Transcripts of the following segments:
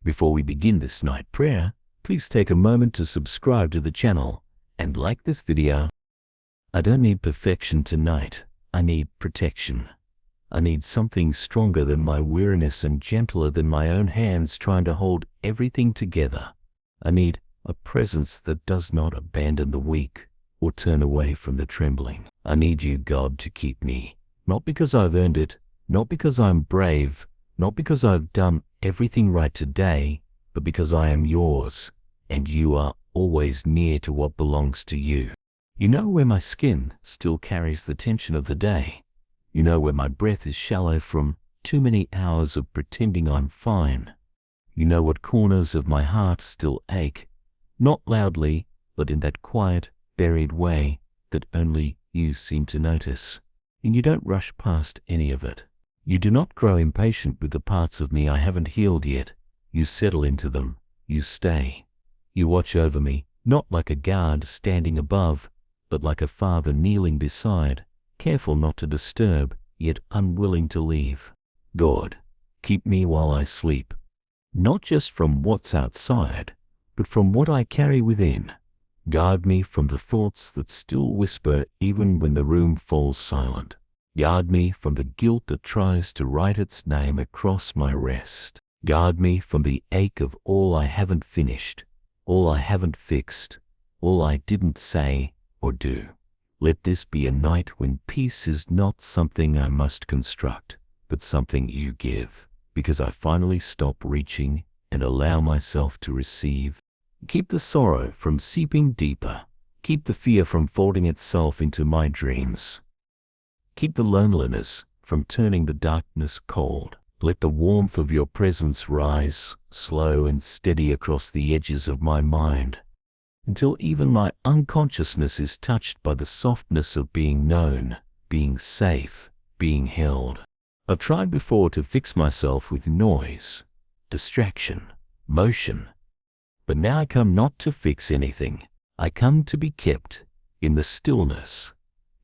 Before we begin this night prayer, please take a moment to subscribe to the channel and like this video. I don't need perfection tonight. I need protection. I need something stronger than my weariness and gentler than my own hands trying to hold everything together. I need a presence that does not abandon the weak or turn away from the trembling. I need you, God, to keep me, not because I've earned it, not because I'm brave, not because I've done everything right today, but because I am yours, and you are always near to what belongs to you. You know where my skin still carries the tension of the day. You know where my breath is shallow from too many hours of pretending I'm fine. You know what corners of my heart still ache, not loudly, but in that quiet, buried way that only you seem to notice. And you don't rush past any of it. You do not grow impatient with the parts of me I haven't healed yet. You settle into them. You stay. You watch over me, not like a guard standing above, but like a father kneeling beside, careful not to disturb, yet unwilling to leave. God, keep me while I sleep, not just from what's outside, but from what I carry within. Guard me from the thoughts that still whisper even when the room falls silent. Guard me from the guilt that tries to write its name across my rest. Guard me from the ache of all I haven't finished, all I haven't fixed, all I didn't say or do. Let this be a night when peace is not something I must construct, but something you give, because I finally stop reaching and allow myself to receive. Keep the sorrow from seeping deeper. Keep the fear from folding itself into my dreams. Keep the loneliness from turning the darkness cold. Let the warmth of your presence rise, slow and steady across the edges of my mind, until even my unconsciousness is touched by the softness of being known, being safe, being held. I've tried before to fix myself with noise, distraction, motion, but now I come not to fix anything. I come to be kept in the stillness,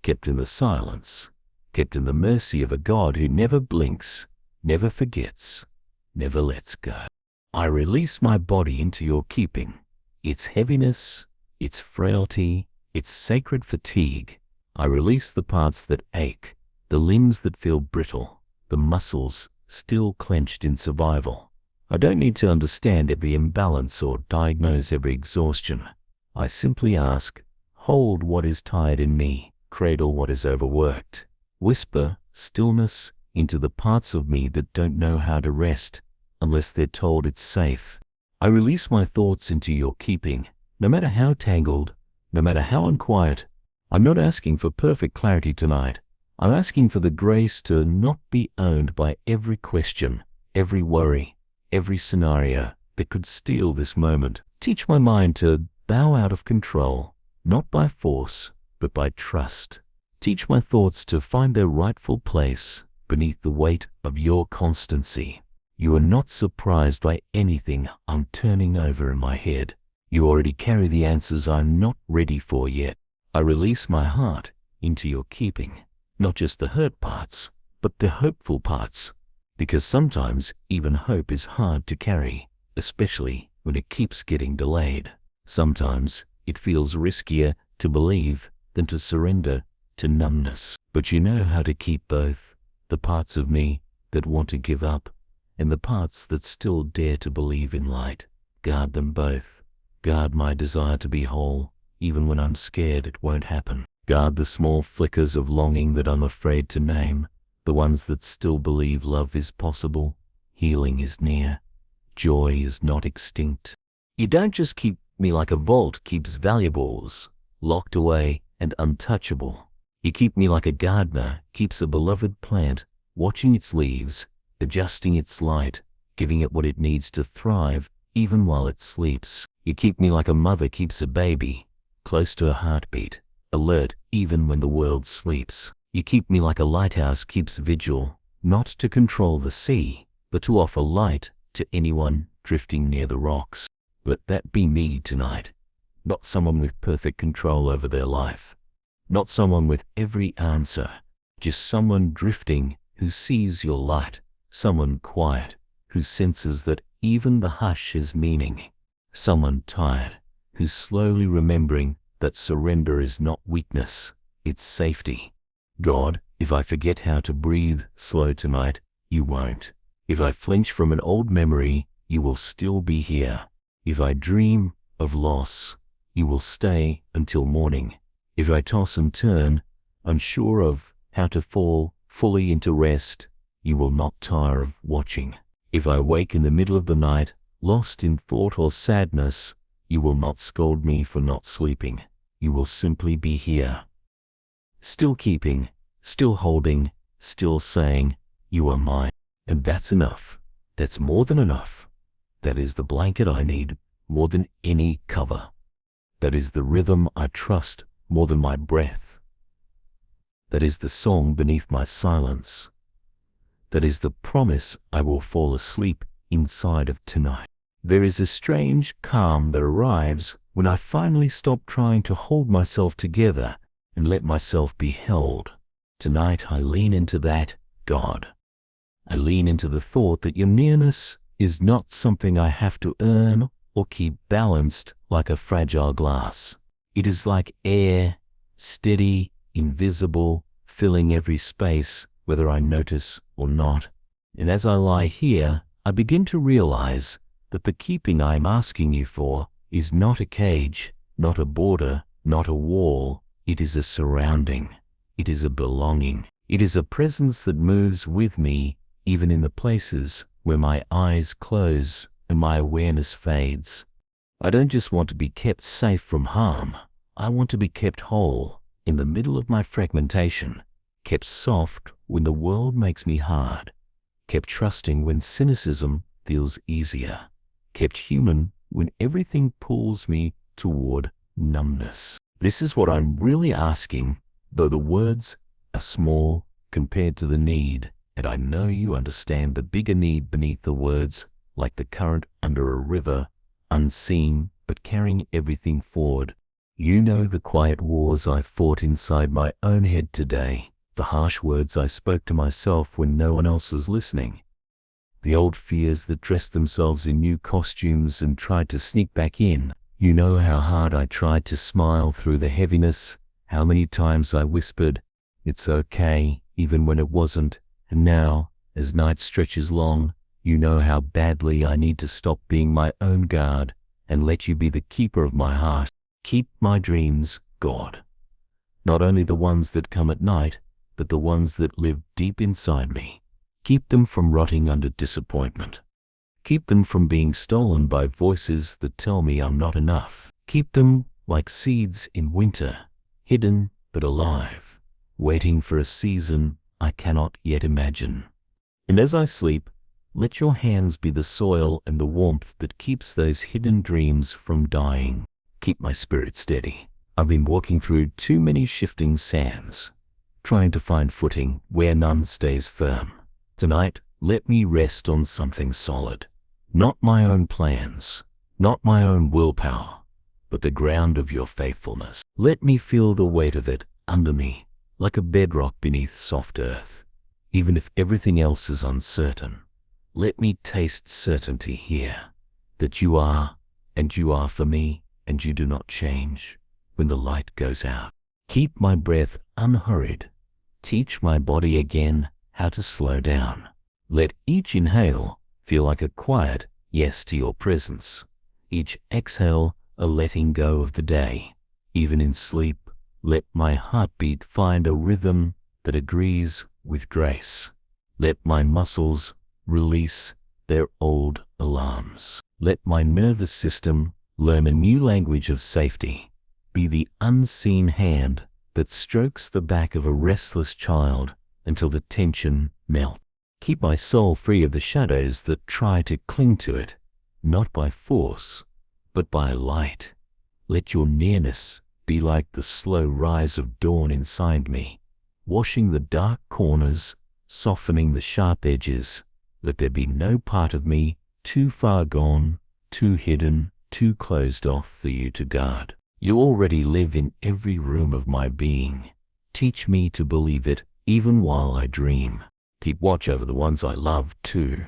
kept in the silence, kept in the mercy of a God who never blinks, never forgets, never lets go. I release my body into your keeping, its heaviness, its frailty, its sacred fatigue. I release the parts that ache, the limbs that feel brittle, the muscles still clenched in survival. I don't need to understand every imbalance or diagnose every exhaustion. I simply ask, hold what is tired in me, cradle what is overworked. Whisper stillness into the parts of me that don't know how to rest unless they're told it's safe. I release my thoughts into your keeping, no matter how tangled, no matter how unquiet. I'm not asking for perfect clarity tonight. I'm asking for the grace to not be owned by every question, every worry, every scenario that could steal this moment. Teach my mind to bow out of control, not by force, but by trust. Teach my thoughts to find their rightful place beneath the weight of your constancy. You are not surprised by anything I'm turning over in my head. You already carry the answers I'm not ready for yet. I release my heart into your keeping, not just the hurt parts, but the hopeful parts, because sometimes even hope is hard to carry, especially when it keeps getting delayed. Sometimes it feels riskier to believe than to surrender to numbness. But you know how to keep both, the parts of me that want to give up and the parts that still dare to believe in light. Guard them both. Guard my desire to be whole, even when I'm scared it won't happen. Guard the small flickers of longing that I'm afraid to name, the ones that still believe love is possible, healing is near, joy is not extinct. You don't just keep me like a vault keeps valuables, locked away and untouchable. You keep me like a gardener keeps a beloved plant, watching its leaves, adjusting its light, giving it what it needs to thrive, even while it sleeps. You keep me like a mother keeps a baby, close to her heartbeat, alert even when the world sleeps. You keep me like a lighthouse keeps vigil, not to control the sea, but to offer light to anyone drifting near the rocks. Let that be me tonight, not someone with perfect control over their life, not someone with every answer, just someone drifting who sees your light, someone quiet who senses that even the hush has meaning. Someone tired, who's slowly remembering that surrender is not weakness, it's safety. God, if I forget how to breathe slow tonight, you won't. If I flinch from an old memory, you will still be here. If I dream of loss, you will stay until morning. If I toss and turn, unsure of how to fall fully into rest, you will not tire of watching. If I wake in the middle of the night, lost in thought or sadness, you will not scold me for not sleeping. You will simply be here. Still keeping, still holding, still saying, you are mine. And that's enough. That's more than enough. That is the blanket I need more than any cover. That is the rhythm I trust more than my breath. That is the song beneath my silence. That is the promise I will fall asleep inside of tonight. There is a strange calm that arrives when I finally stop trying to hold myself together and let myself be held. Tonight I lean into that, God. I lean into the thought that your nearness is not something I have to earn or keep balanced like a fragile glass. It is like air, steady, invisible, filling every space, whether I notice or not. And as I lie here, I begin to realize that the keeping I am asking you for is not a cage, not a border, not a wall. It is a surrounding. It is a belonging. It is a presence that moves with me, even in the places where my eyes close and my awareness fades. I don't just want to be kept safe from harm. I want to be kept whole in the middle of my fragmentation, kept soft when the world makes me hard, kept trusting when cynicism feels easier, kept human when everything pulls me toward numbness. This is what I'm really asking, though the words are small compared to the need, and I know you understand the bigger need beneath the words, like the current under a river, unseen but carrying everything forward. You know the quiet wars I fought inside my own head today, the harsh words I spoke to myself when no one else was listening, the old fears that dressed themselves in new costumes and tried to sneak back in. You know how hard I tried to smile through the heaviness, how many times I whispered, "It's okay," even when it wasn't. And now, as night stretches long, you know how badly I need to stop being my own guard and let you be the keeper of my heart. Keep my dreams, God. Not only the ones that come at night, but the ones that live deep inside me. Keep them from rotting under disappointment. Keep them from being stolen by voices that tell me I'm not enough. Keep them like seeds in winter, hidden but alive, waiting for a season I cannot yet imagine. And as I sleep, let your hands be the soil and the warmth that keeps those hidden dreams from dying. Keep my spirit steady. I've been walking through too many shifting sands, trying to find footing where none stays firm. Tonight, let me rest on something solid. Not my own plans, not my own willpower, but the ground of your faithfulness. Let me feel the weight of it under me, like a bedrock beneath soft earth. Even if everything else is uncertain, let me taste certainty here, that you are, and you are for me, and you do not change when the light goes out. Keep my breath unhurried. Teach my body again how to slow down. Let each inhale feel like a quiet yes to your presence. Each exhale a letting go of the day. Even in sleep, let my heartbeat find a rhythm that agrees with grace. Let my muscles release their old alarms. Let my nervous system learn a new language of safety. Be the unseen hand that strokes the back of a restless child until the tension melts. Keep my soul free of the shadows that try to cling to it, not by force, but by light. Let your nearness be like the slow rise of dawn inside me, washing the dark corners, softening the sharp edges. Let there be no part of me too far gone, too hidden, too closed off for you to guard. You already live in every room of my being. Teach me to believe it even while I dream. Keep watch over the ones I love too,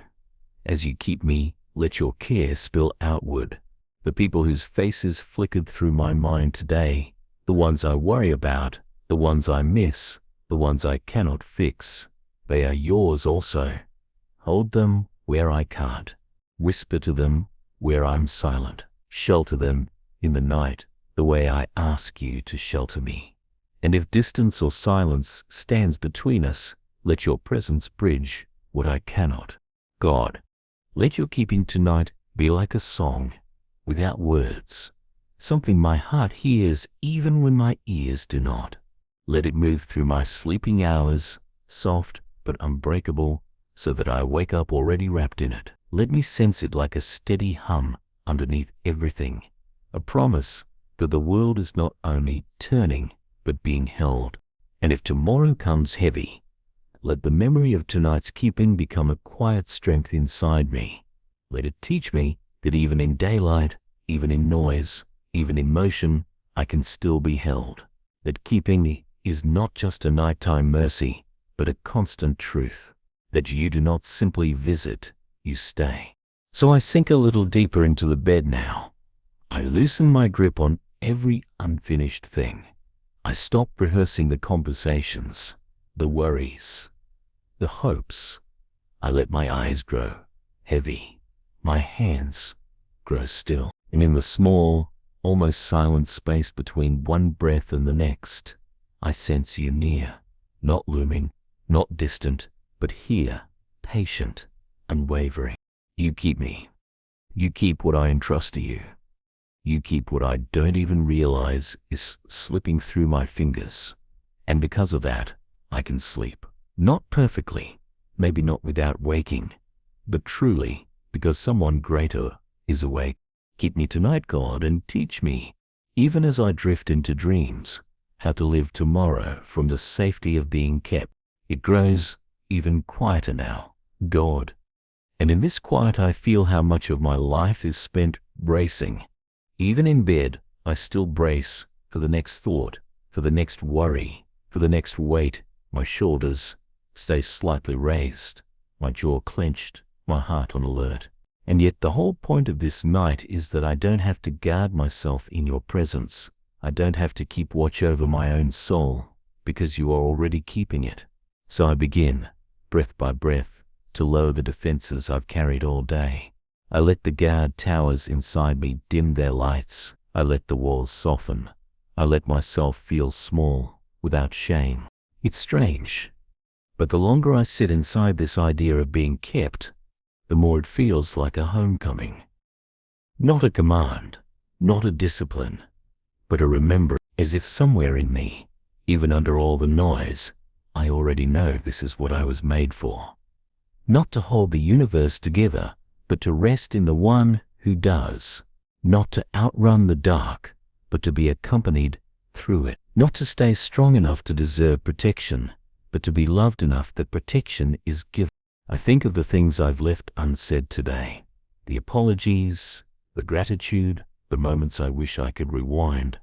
as you keep me Let your care spill outward. The people whose faces flickered through my mind today, the ones I worry about, the ones I miss, the ones I cannot fix, they are yours also. Hold them where I can't. Whisper to them where I'm silent. Shelter them in the night the way I ask you to shelter me. And if distance or silence stands between us, let your presence bridge what I cannot. God, let your keeping tonight be like a song, without words, something my heart hears even when my ears do not. Let it move through my sleeping hours, soft but unbreakable, so that I wake up already wrapped in it. Let me sense it like a steady hum underneath everything, a promise that the world is not only turning, but being held. And if tomorrow comes heavy, let the memory of tonight's keeping become a quiet strength inside me. Let it teach me that even in daylight, even in noise, even in motion, I can still be held. That keeping me is not just a nighttime mercy, but a constant truth. That you do not simply visit, you stay. So I sink a little deeper into the bed now. I loosen my grip on every unfinished thing. I stop rehearsing the conversations, the worries, the hopes. I let my eyes grow heavy, my hands grow still. And in the small, almost silent space between one breath and the next, I sense you near, not looming, not distant, but here, patient, unwavering. You keep me. You keep what I entrust to you. You keep what I don't even realize is slipping through my fingers. And because of that, I can sleep. Not perfectly, maybe not without waking, but truly because someone greater is awake. Keep me tonight, God, and teach me, even as I drift into dreams, how to live tomorrow from the safety of being kept. It grows even quieter now, God. And in this quiet I feel how much of my life is spent bracing. Even in bed, I still brace for the next thought, for the next worry, for the next weight. My shoulders stay slightly raised, my jaw clenched, my heart on alert. And yet the whole point of this night is that I don't have to guard myself in your presence. I don't have to keep watch over my own soul, because you are already keeping it. So I begin, breath by breath, to lower the defenses I've carried all day. I let the guard towers inside me dim their lights. I let the walls soften. I let myself feel small, without shame. It's strange, but the longer I sit inside this idea of being kept, the more it feels like a homecoming. Not a command, not a discipline, but a remembrance, as if somewhere in me, even under all the noise, I already know this is what I was made for. Not to hold the universe together, but to rest in the one who does. Not to outrun the dark, but to be accompanied through it. Not to stay strong enough to deserve protection, but to be loved enough that protection is given. I think of the things I've left unsaid today, the apologies, the gratitude, the moments I wish I could rewind.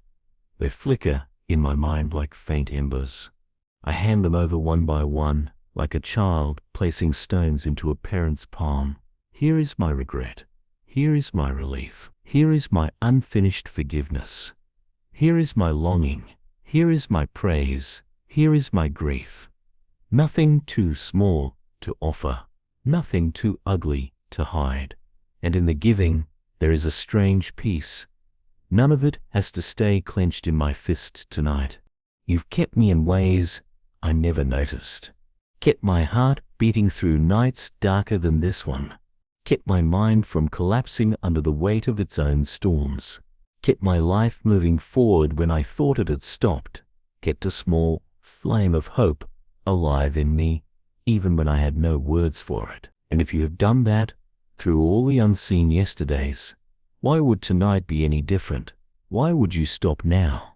They flicker in my mind like faint embers. I hand them over one by one, like a child placing stones into a parent's palm. Here is my regret. Here is my relief. Here is my unfinished forgiveness. Here is my longing. Here is my praise. Here is my grief. Nothing too small to offer, nothing too ugly to hide. And in the giving, there is a strange peace. None of it has to stay clenched in my fist tonight. You've kept me in ways I never noticed. Kept my heart beating through nights darker than this one. Kept my mind from collapsing under the weight of its own storms. Kept my life moving forward when I thought it had stopped. Kept a small flame of hope alive in me, even when I had no words for it. And if you have done that through all the unseen yesterdays, why would tonight be any different? Why would you stop now?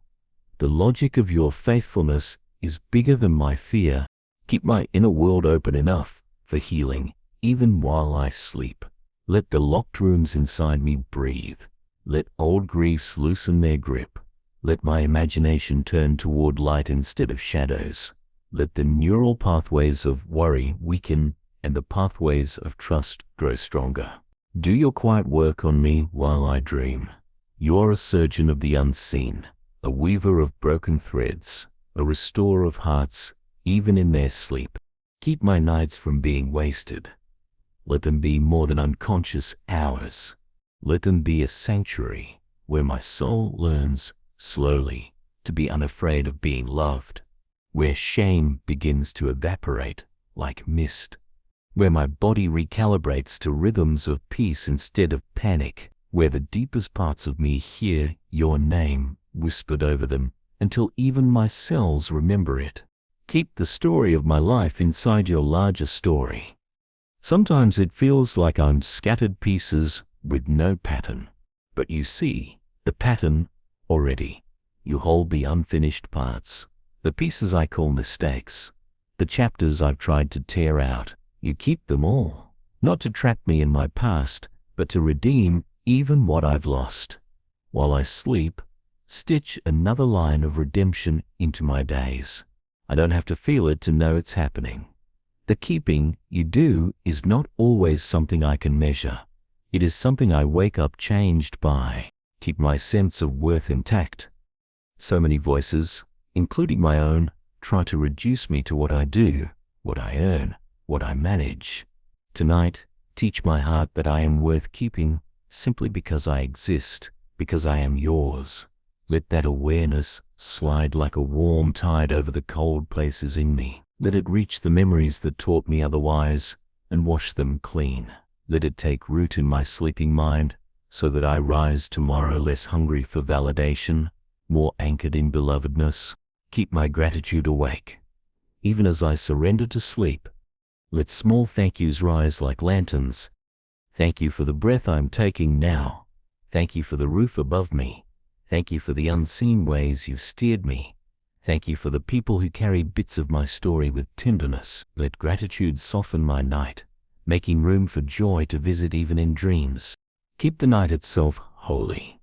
The logic of your faithfulness is bigger than my fear. Keep my inner world open enough for healing, even while I sleep. Let the locked rooms inside me breathe. Let old griefs loosen their grip. Let my imagination turn toward light instead of shadows. Let the neural pathways of worry weaken and the pathways of trust grow stronger. Do your quiet work on me while I dream. You are a surgeon of the unseen, a weaver of broken threads, a restorer of hearts, even in their sleep. Keep my nights from being wasted. Let them be more than unconscious hours. Let them be a sanctuary where my soul learns, slowly, to be unafraid of being loved, where shame begins to evaporate like mist, where my body recalibrates to rhythms of peace instead of panic, where the deepest parts of me hear your name whispered over them until even my cells remember it. Keep the story of my life inside your larger story. Sometimes it feels like I'm scattered pieces with no pattern, but you see the pattern already. You hold the unfinished parts, the pieces I call mistakes, the chapters I've tried to tear out. You keep them all, not to trap me in my past, but to redeem even what I've lost. While I sleep, stitch another line of redemption into my days. I don't have to feel it to know it's happening. The keeping you do is not always something I can measure. It is something I wake up changed by. Keep my sense of worth intact. So many voices, including my own, try to reduce me to what I do, what I earn, what I manage. Tonight, teach my heart that I am worth keeping simply because I exist, because I am yours. Let that awareness slide like a warm tide over the cold places in me. Let it reach the memories that taught me otherwise and wash them clean. Let it take root in my sleeping mind so that I rise tomorrow less hungry for validation, more anchored in belovedness. Keep my gratitude awake, even as I surrender to sleep. Let small thank yous rise like lanterns. Thank you for the breath I'm taking now. Thank you for the roof above me. Thank you for the unseen ways you've steered me. Thank you for the people who carry bits of my story with tenderness. Let gratitude soften my night, making room for joy to visit even in dreams. Keep the night itself holy,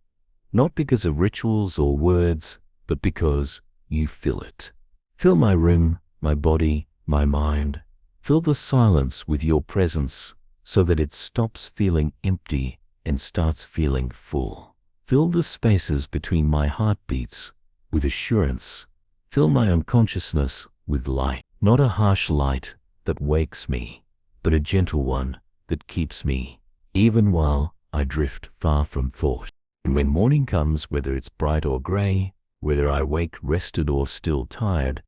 not because of rituals or words, but because you fill it. Fill my room, my body, my mind. Fill the silence with your presence so that it stops feeling empty and starts feeling full. Fill the spaces between my heartbeats with assurance. Fill my unconsciousness with light, not a harsh light that wakes me, but a gentle one that keeps me, even while I drift far from thought. And when morning comes, whether it's bright or gray, whether I wake rested or still tired,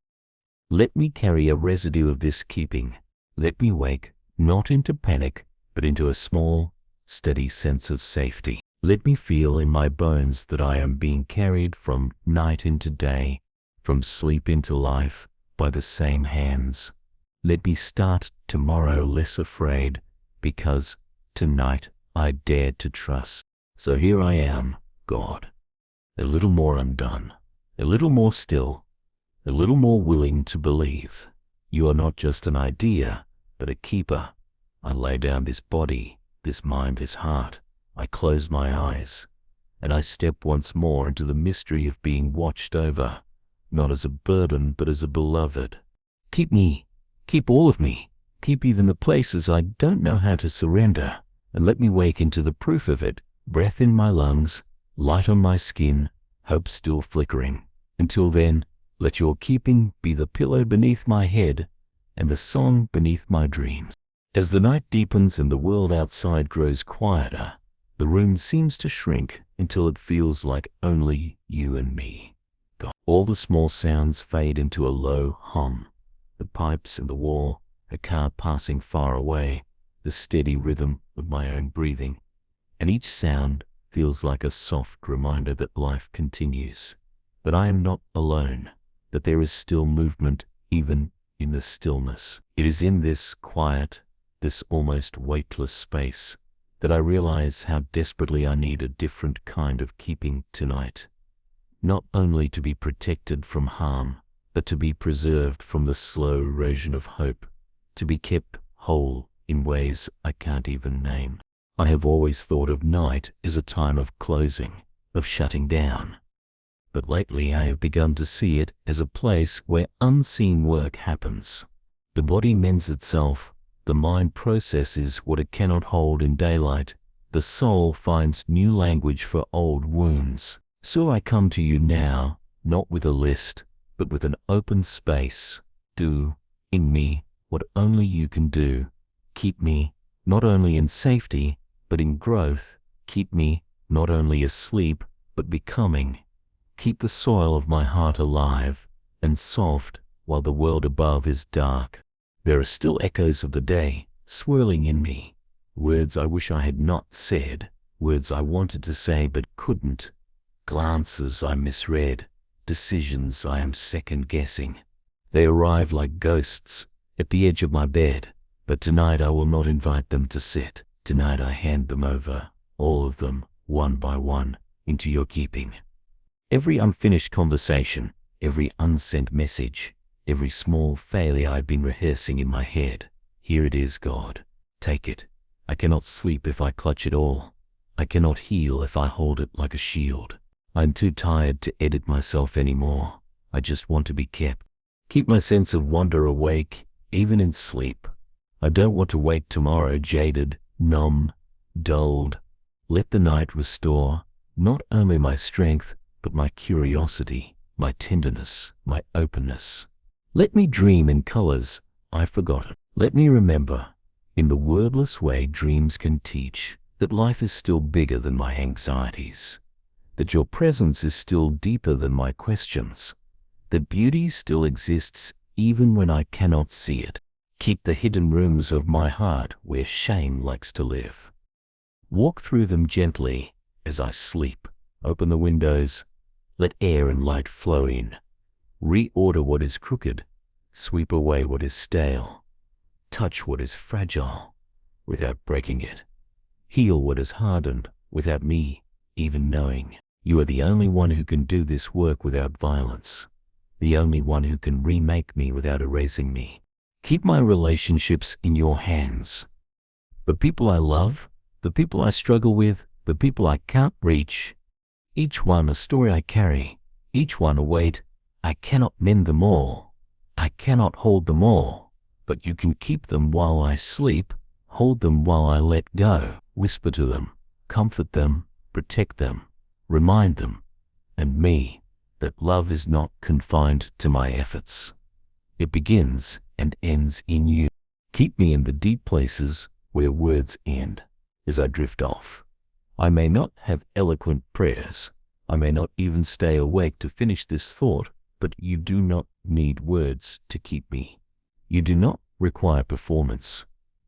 let me carry a residue of this keeping. Let me wake not into panic, but into a small, steady sense of safety. Let me feel in my bones that I am being carried from night into day, from sleep into life, by the same hands. Let me start tomorrow less afraid, because tonight I dared to trust. So here I am, God, a little more undone, a little more still, a little more willing to believe. You are not just an idea, but a keeper. I lay down this body, this mind, this heart. I close my eyes, and I step once more into the mystery of being watched over, not as a burden, but as a beloved. Keep me, keep all of me, keep even the places I don't know how to surrender, and let me wake into the proof of it, breath in my lungs, light on my skin, hope still flickering. Until then, let your keeping be the pillow beneath my head and the song beneath my dreams. As the night deepens and the world outside grows quieter, the room seems to shrink until it feels like only you and me. God. All the small sounds fade into a low hum. The pipes in the wall, a car passing far away, the steady rhythm of my own breathing. And each sound feels like a soft reminder that life continues, that I am not alone, that there is still movement even in the stillness. It is in this quiet, this almost weightless space that I realize how desperately I need a different kind of keeping tonight. Not only to be protected from harm, but to be preserved from the slow erosion of hope, to be kept whole in ways I can't even name. I have always thought of night as a time of closing, of shutting down. But lately I have begun to see it as a place where unseen work happens. The body mends itself, the mind processes what it cannot hold in daylight, the soul finds new language for old wounds. So I come to you now, not with a list, but with an open space. Do in me what only you can do. Keep me not only in safety, but in growth. Keep me not only asleep, but becoming. Keep the soil of my heart alive and soft while the world above is dark. There are still echoes of the day swirling in me, words I wish I had not said, words I wanted to say but couldn't, glances I misread, decisions I am second-guessing. They arrive like ghosts at the edge of my bed, but tonight I will not invite them to sit. Tonight I hand them over, all of them, one by one, into your keeping. Every unfinished conversation, every unsent message, every small failure I've been rehearsing in my head. Here it is, God. Take it. I cannot sleep if I clutch it all. I cannot heal if I hold it like a shield. I'm too tired to edit myself anymore. I just want to be kept. Keep my sense of wonder awake, even in sleep. I don't want to wake tomorrow jaded, numb, dulled. Let the night restore not only my strength, but my curiosity, my tenderness, my openness. Let me dream in colors I've forgotten. Let me remember, in the wordless way dreams can teach, that life is still bigger than my anxieties, that your presence is still deeper than my questions, that beauty still exists even when I cannot see it. Keep the hidden rooms of my heart where shame likes to live. Walk through them gently as I sleep. Open the windows, let air and light flow in. Reorder what is crooked, sweep away what is stale. Touch what is fragile without breaking it. Heal what is hardened without me even knowing. You are the only one who can do this work without violence, the only one who can remake me without erasing me. Keep my relationships in your hands. The people I love, the people I struggle with, the people I can't reach, each one a story I carry, each one a weight. I cannot mend them all. I cannot hold them all, but you can keep them while I sleep, hold them while I let go, whisper to them, comfort them, protect them, remind them, and me, that love is not confined to my efforts. It begins and ends in you. Keep me in the deep places where words end. As I drift off, I may not have eloquent prayers. I may not even stay awake to finish this thought, but you do not need words to keep me. You do not require performance.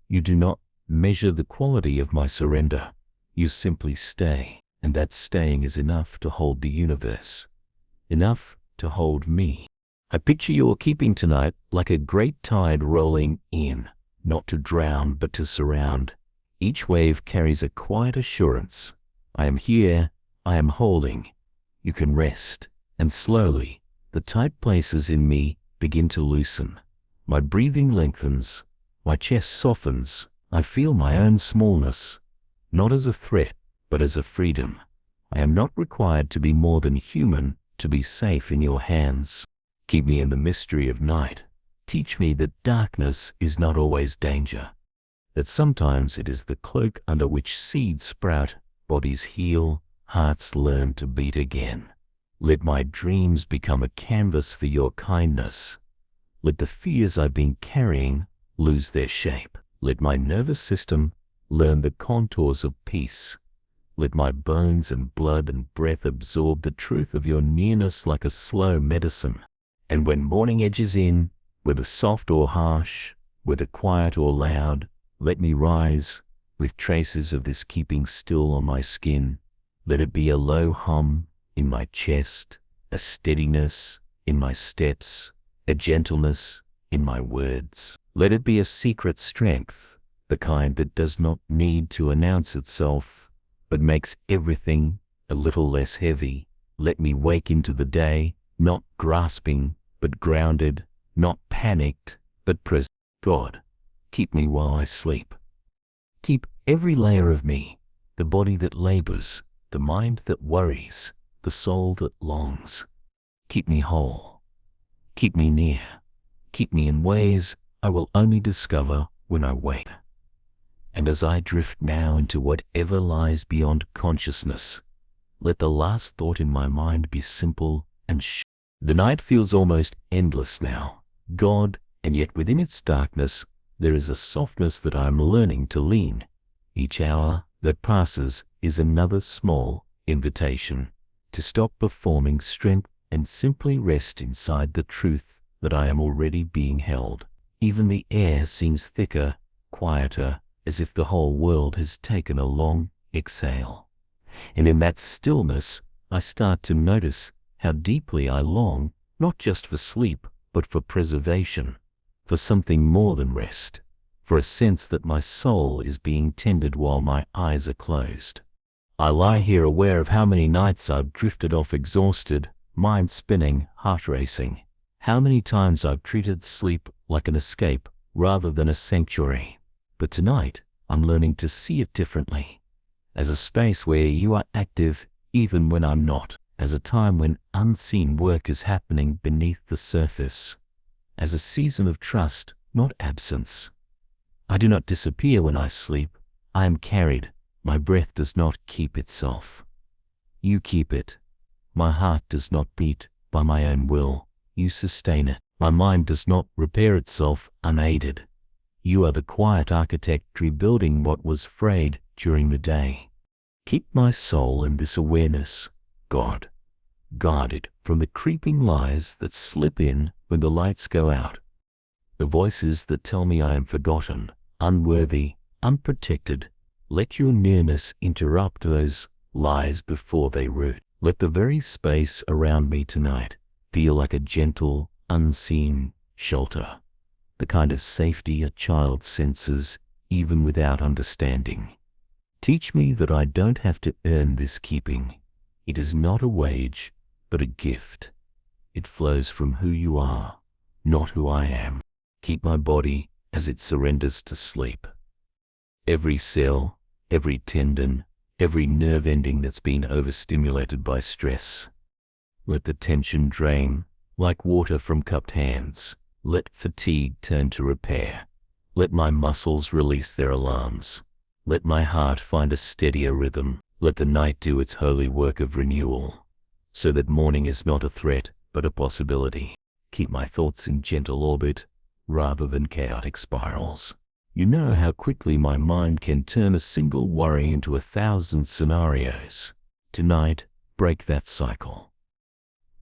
You do not measure the quality of my surrender. You simply stay, and that staying is enough to hold the universe, enough to hold me. I picture your keeping tonight like a great tide rolling in, not to drown but to surround. Each wave carries a quiet assurance. I am here, I am holding. You can rest, and slowly, the tight places in me begin to loosen. My breathing lengthens, my chest softens. I feel my own smallness, not as a threat, but as a freedom. I am not required to be more than human to be safe in your hands. Keep me in the mystery of night. Teach me that darkness is not always danger, that sometimes it is the cloak under which seeds sprout, bodies heal, hearts learn to beat again. Let my dreams become a canvas for your kindness. Let the fears I've been carrying lose their shape. Let my nervous system learn the contours of peace. Let my bones and blood and breath absorb the truth of your nearness like a slow medicine. And when morning edges in, whether soft or harsh, whether quiet or loud, let me rise with traces of this keeping still on my skin. Let it be a low hum in my chest, a steadiness in my steps, a gentleness in my words. Let it be a secret strength, the kind that does not need to announce itself, but makes everything a little less heavy. Let me wake into the day, not grasping, but grounded, not panicked, but present. God, keep me while I sleep. Keep every layer of me, the body that labors, the mind that worries, the soul that longs. Keep me whole. Keep me near. Keep me in ways I will only discover when I wake. And as I drift now into whatever lies beyond consciousness, let the last thought in my mind be simple and the night feels almost endless now, God, and yet within its darkness there is a softness that I am learning to lean. Each hour that passes is another small invitation to stop performing strength and simply rest inside the truth that I am already being held. Even the air seems thicker, quieter, as if the whole world has taken a long exhale. And in that stillness, I start to notice how deeply I long, not just for sleep, but for preservation, for something more than rest, for a sense that my soul is being tended while my eyes are closed. I lie here aware of how many nights I've drifted off exhausted, mind spinning, heart racing. How many times I've treated sleep like an escape rather than a sanctuary. But tonight, I'm learning to see it differently, as a space where you are active even when I'm not, as a time when unseen work is happening beneath the surface, as a season of trust, not absence. I do not disappear when I sleep. I am carried. My breath does not keep itself. You keep it. My heart does not beat by my own will. You sustain it. My mind does not repair itself unaided. You are the quiet architect rebuilding what was frayed during the day. Keep my soul in this awareness, God. Guard it from the creeping lies that slip in when the lights go out. The voices that tell me I am forgotten, unworthy, unprotected. Let your nearness interrupt those lies before they root. Let the very space around me tonight feel like a gentle, unseen shelter, the kind of safety a child senses even without understanding. Teach me that I don't have to earn this keeping. It is not a wage, but a gift. It flows from who you are, not who I am. Keep my body as it surrenders to sleep. Every cell, every tendon, every nerve ending that's been overstimulated by stress. Let the tension drain like water from cupped hands. Let fatigue turn to repair. Let my muscles release their alarms. Let my heart find a steadier rhythm. Let the night do its holy work of renewal, so that morning is not a threat, but a possibility. Keep my thoughts in gentle orbit, rather than chaotic spirals. You know how quickly my mind can turn a single worry into 1,000 scenarios. Tonight, break that cycle.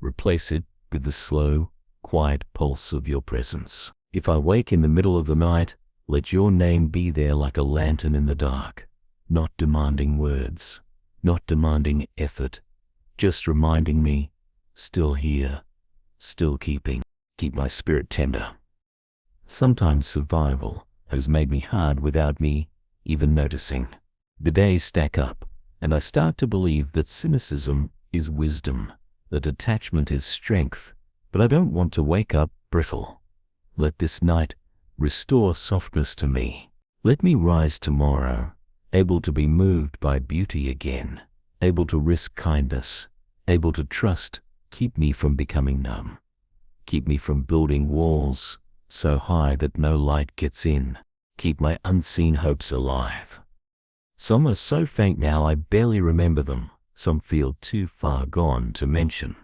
Replace it with the slow, quiet pulse of your presence. If I wake in the middle of the night, let your name be there like a lantern in the dark, not demanding words, not demanding effort, just reminding me, still here, still keeping. Keep my spirit tender. Sometimes survival has made me hard without me even noticing. The days stack up, and I start to believe that cynicism is wisdom, that attachment is strength, but I don't want to wake up brittle. Let this night restore softness to me. Let me rise tomorrow, able to be moved by beauty again, able to risk kindness, able to trust. Keep me from becoming numb. Keep me from building walls so high that no light gets in. Keep my unseen hopes alive. Some are so faint now I barely remember them. Some feel too far gone to mention.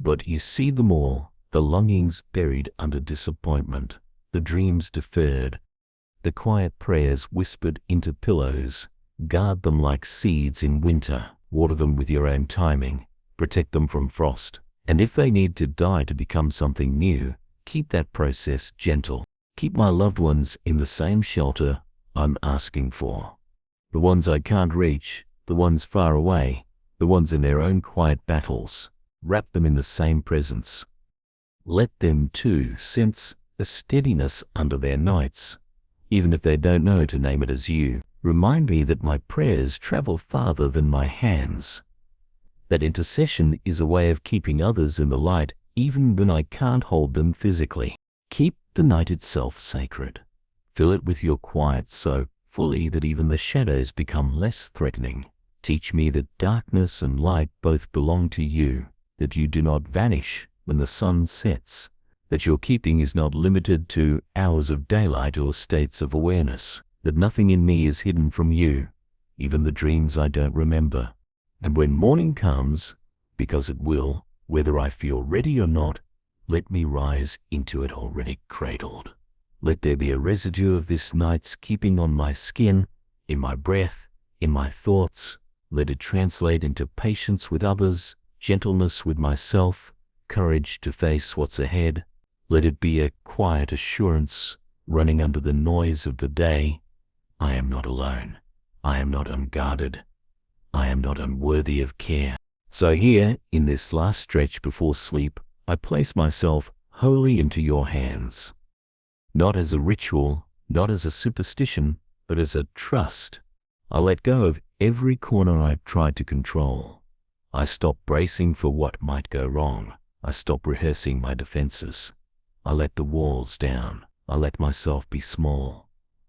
But you see them all, the longings buried under disappointment, the dreams deferred, the quiet prayers whispered into pillows. Guard them like seeds in winter. Water them with your own timing. Protect them from frost. And if they need to die to become something new, keep that process gentle. Keep my loved ones in the same shelter I'm asking for. The ones I can't reach, the ones far away, the ones in their own quiet battles. Wrap them in the same presence. Let them too sense a steadiness under their nights, even if they don't know to name it as you. Remind me that my prayers travel farther than my hands. That intercession is a way of keeping others in the light even when I can't hold them physically. Keep the night itself sacred. Fill it with your quiet so fully that even the shadows become less threatening. Teach me that darkness and light both belong to you, that you do not vanish when the sun sets, that your keeping is not limited to hours of daylight or states of awareness, that nothing in me is hidden from you, even the dreams I don't remember. And when morning comes, because it will, whether I feel ready or not, let me rise into it already cradled. Let there be a residue of this night's keeping on my skin, in my breath, in my thoughts. Let it translate into patience with others, gentleness with myself, courage to face what's ahead. Let it be a quiet assurance running under the noise of the day. I am not alone. I am not unguarded. I am not unworthy of care. So here, in this last stretch before sleep, I place myself wholly into your hands. Not as a ritual, not as a superstition, but as a trust. I let go of every corner I've tried to control. I stop bracing for what might go wrong. I stop rehearsing my defenses. I let the walls down. I let myself be small.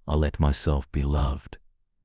I let myself be loved.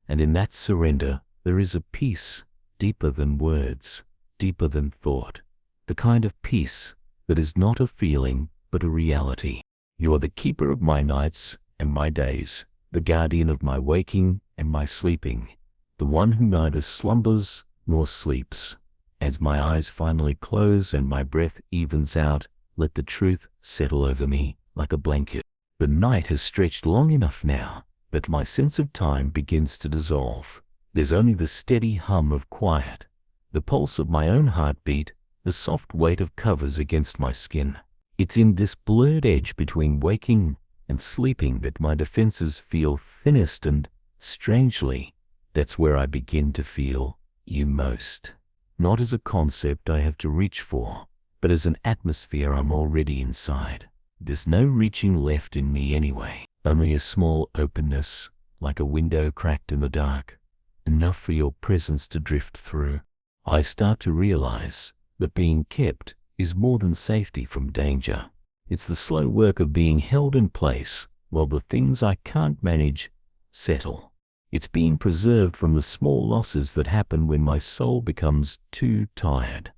And in that surrender, there is a peace deeper than words, deeper than thought. The kind of peace that is not a feeling, but a reality. You are the keeper of my nights and my days, the guardian of my waking and my sleeping, the one who neither slumbers nor sleeps. As my eyes finally close and my breath evens out, let the truth settle over me like a blanket. The night has stretched long enough now that my sense of time begins to dissolve. There's only the steady hum of quiet, the pulse of my own heartbeat, the soft weight of covers against my skin. It's in this blurred edge between waking and sleeping that my defenses feel thinnest, and, strangely, that's where I begin to feel you most. Not as a concept I have to reach for, but as an atmosphere I'm already inside. There's no reaching left in me anyway, only a small openness, like a window cracked in the dark, enough for your presence to drift through. I start to realize that being kept is more than safety from danger. It's the slow work of being held in place while the things I can't manage settle. It's being preserved from the small losses that happen when my soul becomes too tired.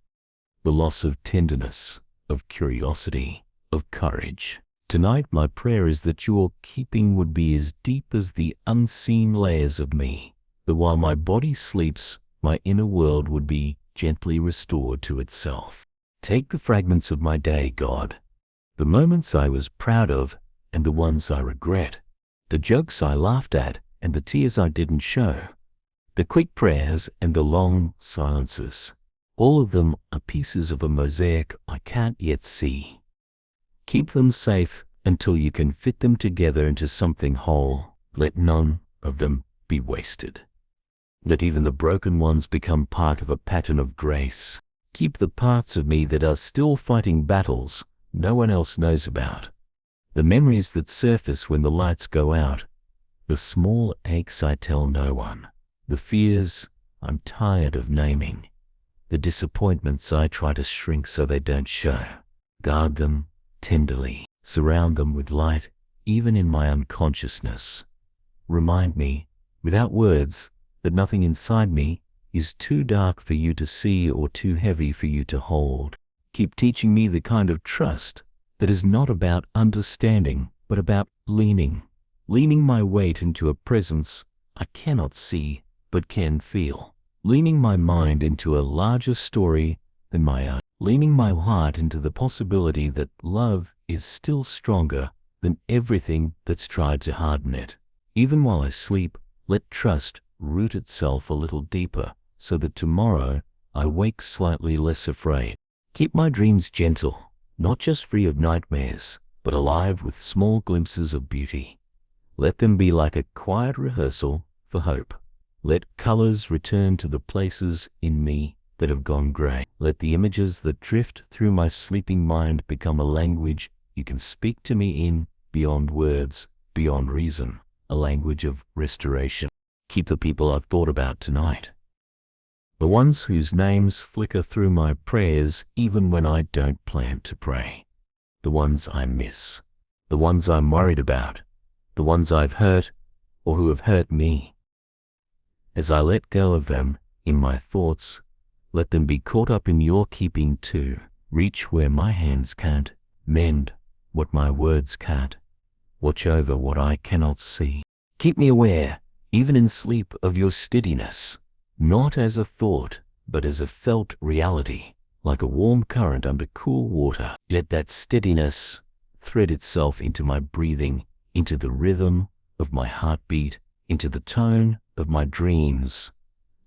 The loss of tenderness, of curiosity, of courage. Tonight my prayer is that your keeping would be as deep as the unseen layers of me, that while my body sleeps, my inner world would be gently restored to itself. Take the fragments of my day, God, the moments I was proud of and the ones I regret, the jokes I laughed at and the tears I didn't show, the quick prayers and the long silences. All of them are pieces of a mosaic I can't yet see. Keep them safe until you can fit them together into something whole. Let none of them be wasted. Let even the broken ones become part of a pattern of grace. Keep the parts of me that are still fighting battles no one else knows about. The memories that surface when the lights go out. The small aches I tell no one. The fears I'm tired of naming. The disappointments I try to shrink so they don't show. Guard them tenderly. Surround them with light, even in my unconsciousness. Remind me, without words, that nothing inside me is too dark for you to see or too heavy for you to hold. Keep teaching me the kind of trust that is not about understanding, but about leaning my weight into a presence I cannot see but can feel. Leaning my mind into a larger story than my own. Leaning my heart into the possibility that love is still stronger than everything that's tried to harden it. Even while I sleep, let trust root itself a little deeper so that tomorrow I wake slightly less afraid. Keep my dreams gentle, not just free of nightmares, but alive with small glimpses of beauty. Let them be like a quiet rehearsal for hope. Let colors return to the places in me that have gone gray. Let the images that drift through my sleeping mind become a language you can speak to me in, beyond words, beyond reason, a language of restoration. Keep the people I've thought about tonight, the ones whose names flicker through my prayers even when I don't plan to pray, the ones I miss, the ones I'm worried about, the ones I've hurt or who have hurt me. As I let go of them in my thoughts, let them be caught up in your keeping too. Reach where my hands can't, mend what my words can't, watch over what I cannot see. Keep me aware, even in sleep, of your steadiness, not as a thought, but as a felt reality, like a warm current under cool water. Let that steadiness thread itself into my breathing, into the rhythm of my heartbeat, into the tone of my dreams,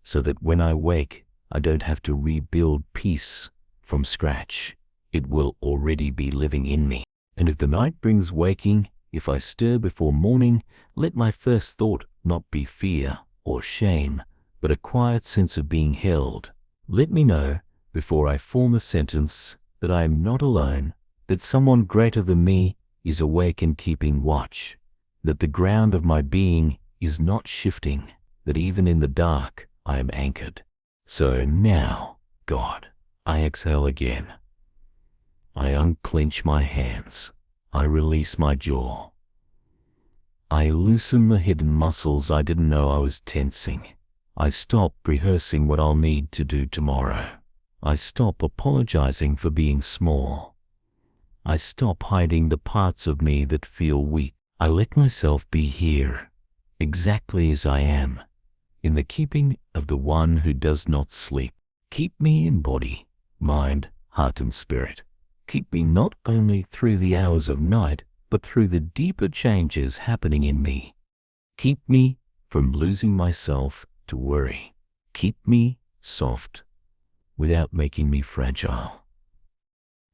so that when I wake, I don't have to rebuild peace from scratch. It will already be living in me. And if the night brings waking, if I stir before morning, let my first thought not be fear or shame, but a quiet sense of being held. Let me know, before I form a sentence, that I am not alone, that someone greater than me is awake and keeping watch, that the ground of my being is not shifting, that even in the dark I am anchored. So now, God, I exhale again. I unclench my hands. I release my jaw. I loosen the hidden muscles I didn't know I was tensing. I stop rehearsing what I'll need to do tomorrow. I stop apologizing for being small. I stop hiding the parts of me that feel weak. I let myself be here, exactly as I am, in the keeping of the one who does not sleep. Keep me in body, mind, heart, and spirit. Keep me not only through the hours of night, but through the deeper changes happening in me. Keep me from losing myself to worry. Keep me soft without making me fragile.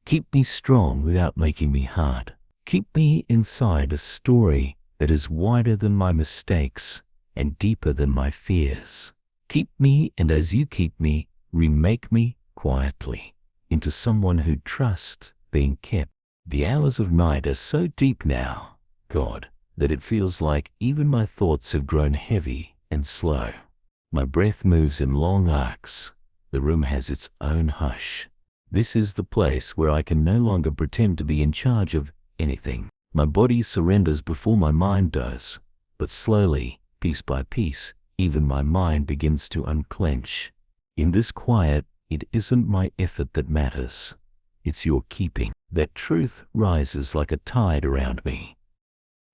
Keep me strong without making me hard. Keep me inside a story that is wider than my mistakes and deeper than my fears. Keep me, and as you keep me, remake me quietly into someone who trusts being kept. The hours of night are so deep now, God, that it feels like even my thoughts have grown heavy and slow. My breath moves in long arcs. The room has its own hush. This is the place where I can no longer pretend to be in charge of anything. My body surrenders before my mind does, but slowly, piece by piece, even my mind begins to unclench. In this quiet, it isn't my effort that matters. It's your keeping. That truth rises like a tide around me.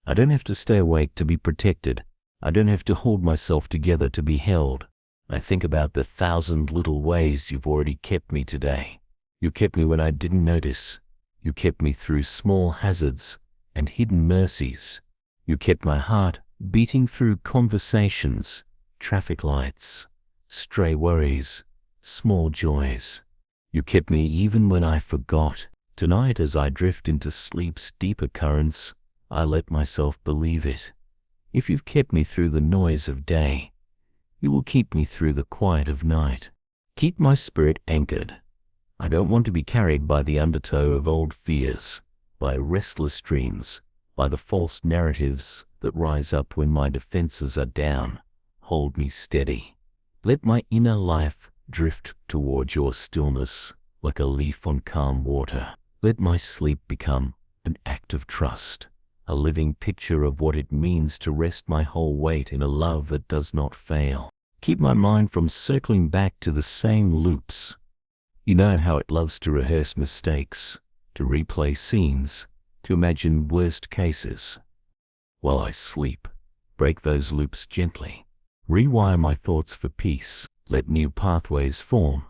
I don't have to stay awake to be protected. I don't have to hold myself together to be held. I think about the 1,000 little ways you've already kept me today. You kept me when I didn't notice. You kept me through small hazards and hidden mercies. You kept my heart beating through conversations, traffic lights, stray worries, small joys. You kept me even when I forgot. Tonight, as I drift into sleep's deeper currents, I let myself believe it. If you've kept me through the noise of day, you will keep me through the quiet of night. Keep my spirit anchored. I don't want to be carried by the undertow of old fears, by restless dreams, by the false narratives that rise up when my defenses are down. Hold me steady. Let my inner life drift toward your stillness like a leaf on calm water. Let my sleep become an act of trust, a living picture of what it means to rest my whole weight in a love that does not fail. Keep my mind from circling back to the same loops. You know how it loves to rehearse mistakes, to replay scenes, to imagine worst cases. While I sleep, break those loops gently. Rewire my thoughts for peace. Let new pathways form,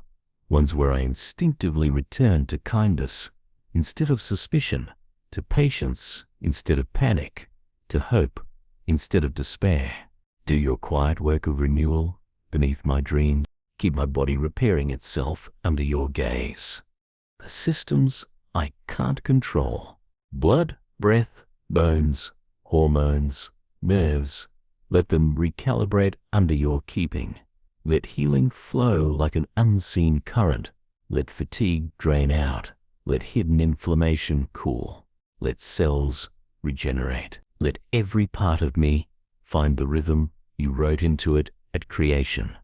ones where I instinctively return to kindness instead of suspicion, to patience instead of panic, to hope instead of despair. Do your quiet work of renewal beneath my dreams. Keep my body repairing itself under your gaze. The systems I can't control, blood, breath, bones, hormones, nerves, let them recalibrate under your keeping. Let healing flow like an unseen current. Let fatigue drain out. Let hidden inflammation cool. Let cells regenerate. Let every part of me find the rhythm you wrote into it at creation.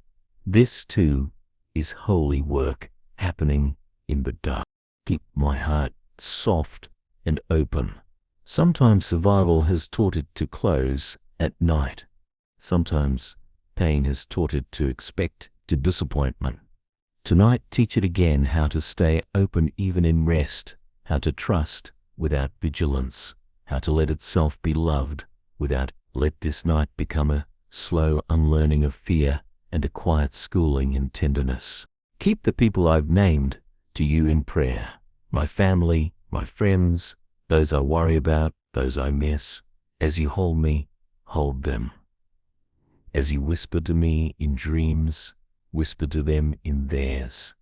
This too is holy work happening in the dark. Keep my heart soft and open. Sometimes survival has taught it to close at night. Sometimes pain has taught it to expect to disappointment. Tonight, teach it again how to stay open even in rest, how to trust without vigilance, how to let itself be loved without Let this night become a slow unlearning of fear and a quiet schooling in tenderness. Keep the people I've named to you in prayer. My family, my friends, those I worry about, those I miss. As you hold me, hold them. As you whisper to me in dreams, whisper to them in theirs.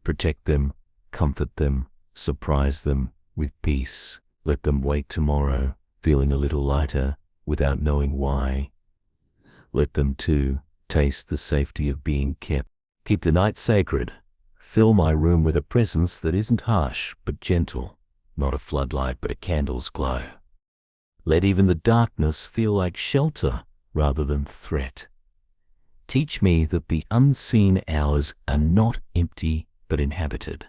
Protect them, comfort them, surprise them with peace. Let them wake tomorrow, feeling a little lighter, without knowing why. Let them, too, taste the safety of being kept. Keep the night sacred. Fill my room with a presence that isn't harsh, but gentle. Not a floodlight, but a candle's glow. Let even the darkness feel like shelter rather than threat. Teach me that the unseen hours are not empty, but inhabited.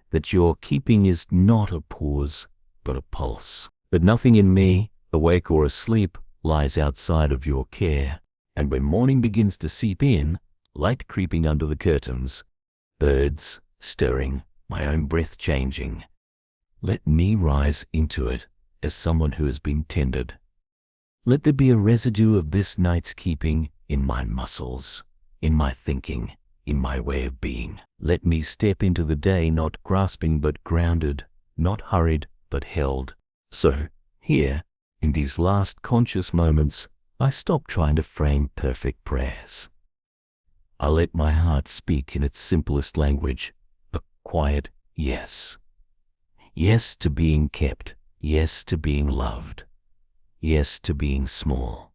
That your keeping is not a pause, but a pulse. That nothing in me, awake or asleep, lies outside of your care. And when morning begins to seep in, light creeping under the curtains, birds stirring, my own breath changing, let me rise into it as someone who has been tended. Let there be a residue of this night's keeping in my muscles, in my thinking, in my way of being. Let me step into the day not grasping but grounded, not hurried but held. So, here, in these last conscious moments, I stop trying to frame perfect prayers. I let my heart speak in its simplest language, a quiet yes. Yes to being kept, yes to being loved, yes to being small,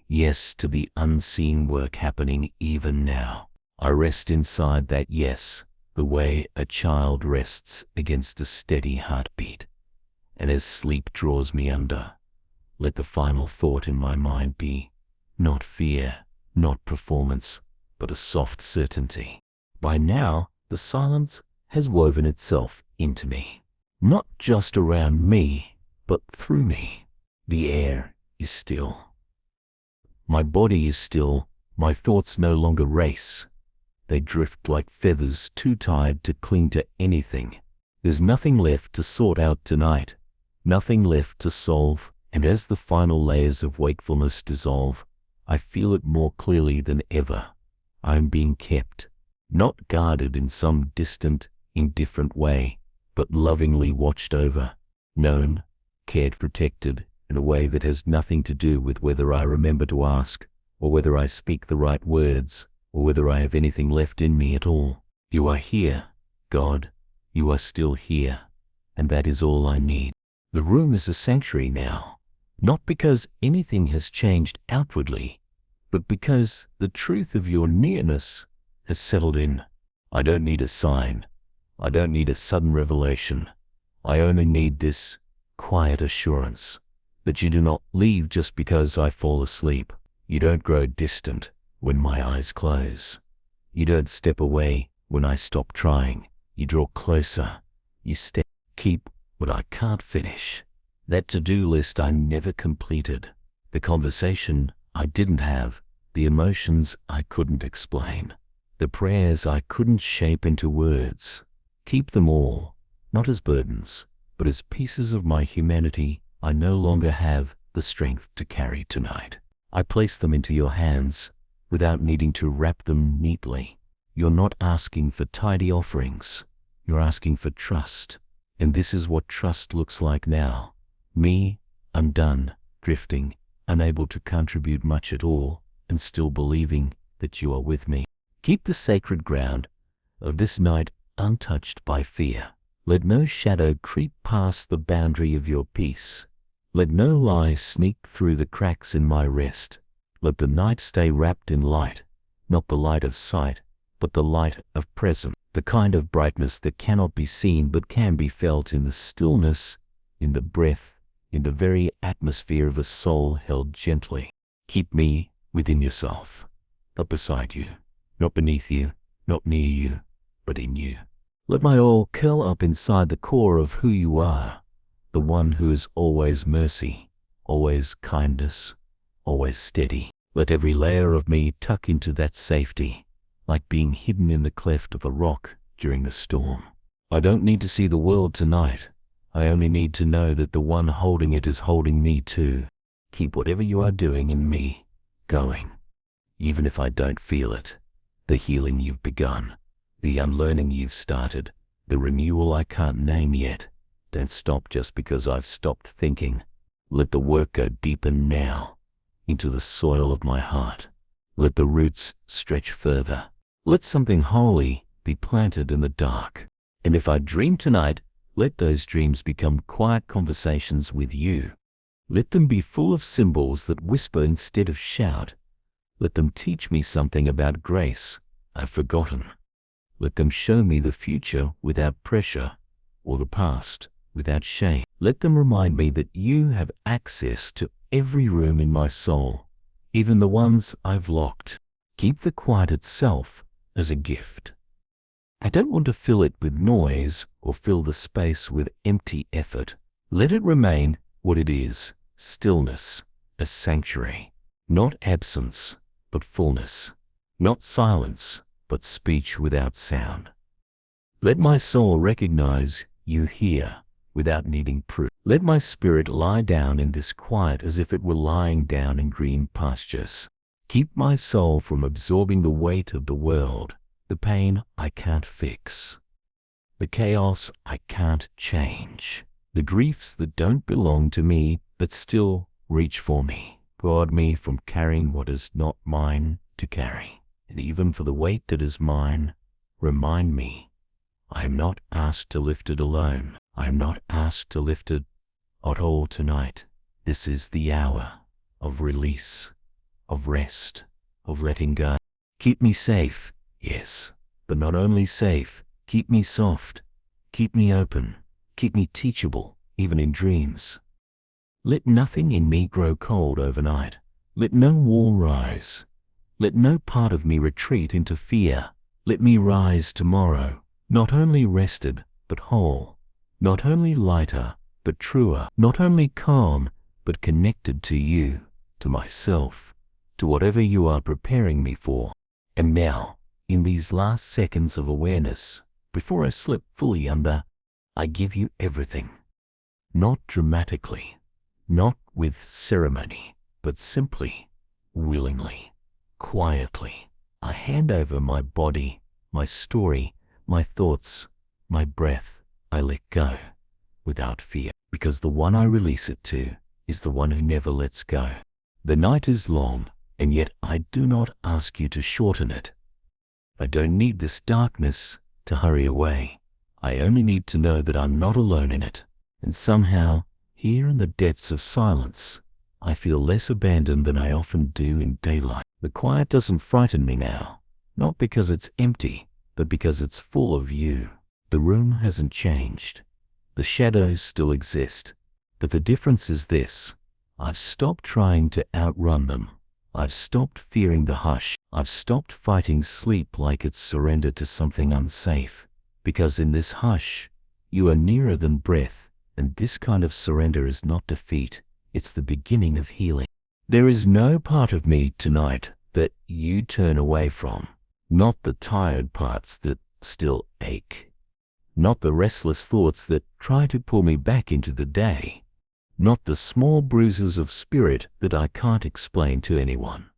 yes to the unseen work happening even now. I rest inside that yes, the way a child rests against a steady heartbeat. And as sleep draws me under, let the final thought in my mind be not fear, not performance, but a soft certainty. By now, the silence has woven itself into me. Not just around me, but through me. The air is still. My body is still. My thoughts no longer race. They drift like feathers too tired to cling to anything. There's nothing left to sort out tonight, nothing left to solve, and as the final layers of wakefulness dissolve, I feel it more clearly than ever. I am being kept, not guarded in some distant, indifferent way, but lovingly watched over, known, cared, protected, in a way that has nothing to do with whether I remember to ask, or whether I speak the right words, or whether I have anything left in me at all. You are here, God, you are still here, and that is all I need. The room is a sanctuary now, not because anything has changed outwardly, but because the truth of your nearness has settled in. I don't need a sign. I don't need a sudden revelation. I only need this quiet assurance that you do not leave just because I fall asleep. You don't grow distant when my eyes close. You don't step away when I stop trying. You draw closer. You keep what I can't finish. That to-do list I never completed. The conversation I didn't have. The emotions I couldn't explain. The prayers I couldn't shape into words. Keep them all, not as burdens, but as pieces of my humanity I no longer have the strength to carry tonight. I place them into your hands without needing to wrap them neatly. You're not asking for tidy offerings. You're asking for trust. And this is what trust looks like now. Me, undone, drifting, unable to contribute much at all, and still believing that you are with me. Keep the sacred ground of this night untouched by fear. Let no shadow creep past the boundary of your peace. Let no lie sneak through the cracks in my rest. Let the night stay wrapped in light, not the light of sight, but the light of presence, the kind of brightness that cannot be seen but can be felt in the stillness, in the breath, in the very atmosphere of a soul held gently. Keep me within yourself, not beside you, not beneath you, not near you, but in you. Let my all curl up inside the core of who you are, the one who is always mercy, always kindness, always steady. Let every layer of me tuck into that safety, like being hidden in the cleft of a rock during the storm. I don't need to see the world tonight. I only need to know that the one holding it is holding me too. Keep whatever you are doing in me going. Even if I don't feel it, the healing you've begun, the unlearning you've started, the renewal I can't name yet. Don't stop just because I've stopped thinking. Let the work go deeper now, into the soil of my heart. Let the roots stretch further. Let something holy be planted in the dark. And if I dream tonight, let those dreams become quiet conversations with you. Let them be full of symbols that whisper instead of shout. Let them teach me something about grace I've forgotten. Let them show me the future without pressure, or the past without shame. Let them remind me that you have access to every room in my soul, even the ones I've locked. Keep the quiet itself as a gift. I don't want to fill it with noise or fill the space with empty effort. Let it remain what it is, stillness, a sanctuary. Not absence, but fullness. Not silence, but speech without sound. Let my soul recognize you here without needing proof. Let my spirit lie down in this quiet as if it were lying down in green pastures. Keep my soul from absorbing the weight of the world, the pain I can't fix, the chaos I can't change, the griefs that don't belong to me but still reach for me. Guard me from carrying what is not mine to carry. And even for the weight that is mine, remind me, I am not asked to lift it alone. I am not asked to lift it at all tonight. This is the hour of release, of rest, of letting go. Keep me safe, yes, but not only safe, keep me soft, keep me open, keep me teachable, even in dreams. Let nothing in me grow cold overnight. Let no wall rise. Let no part of me retreat into fear. Let me rise tomorrow, not only rested, but whole, not only lighter, but truer, not only calm, but connected to you, to myself, to whatever you are preparing me for. And now, in these last seconds of awareness, before I slip fully under, I give you everything. Not dramatically, not with ceremony, but simply, willingly, quietly. I hand over my body, my story, my thoughts, my breath. I let go, without fear, because the one I release it to is the one who never lets go. The night is long, and yet I do not ask you to shorten it. I don't need this darkness to hurry away. I only need to know that I'm not alone in it. And somehow, here in the depths of silence, I feel less abandoned than I often do in daylight. The quiet doesn't frighten me now, not because it's empty, but because it's full of you. The room hasn't changed. The shadows still exist, but the difference is this. I've stopped trying to outrun them. I've stopped fearing the hush. I've stopped fighting sleep like it's surrender to something unsafe. Because in this hush, you are nearer than breath, and this kind of surrender is not defeat. It's the beginning of healing. There is no part of me tonight that you turn away from. Not the tired parts that still ache. Not the restless thoughts that try to pull me back into the day. Not the small bruises of spirit that I can't explain to anyone.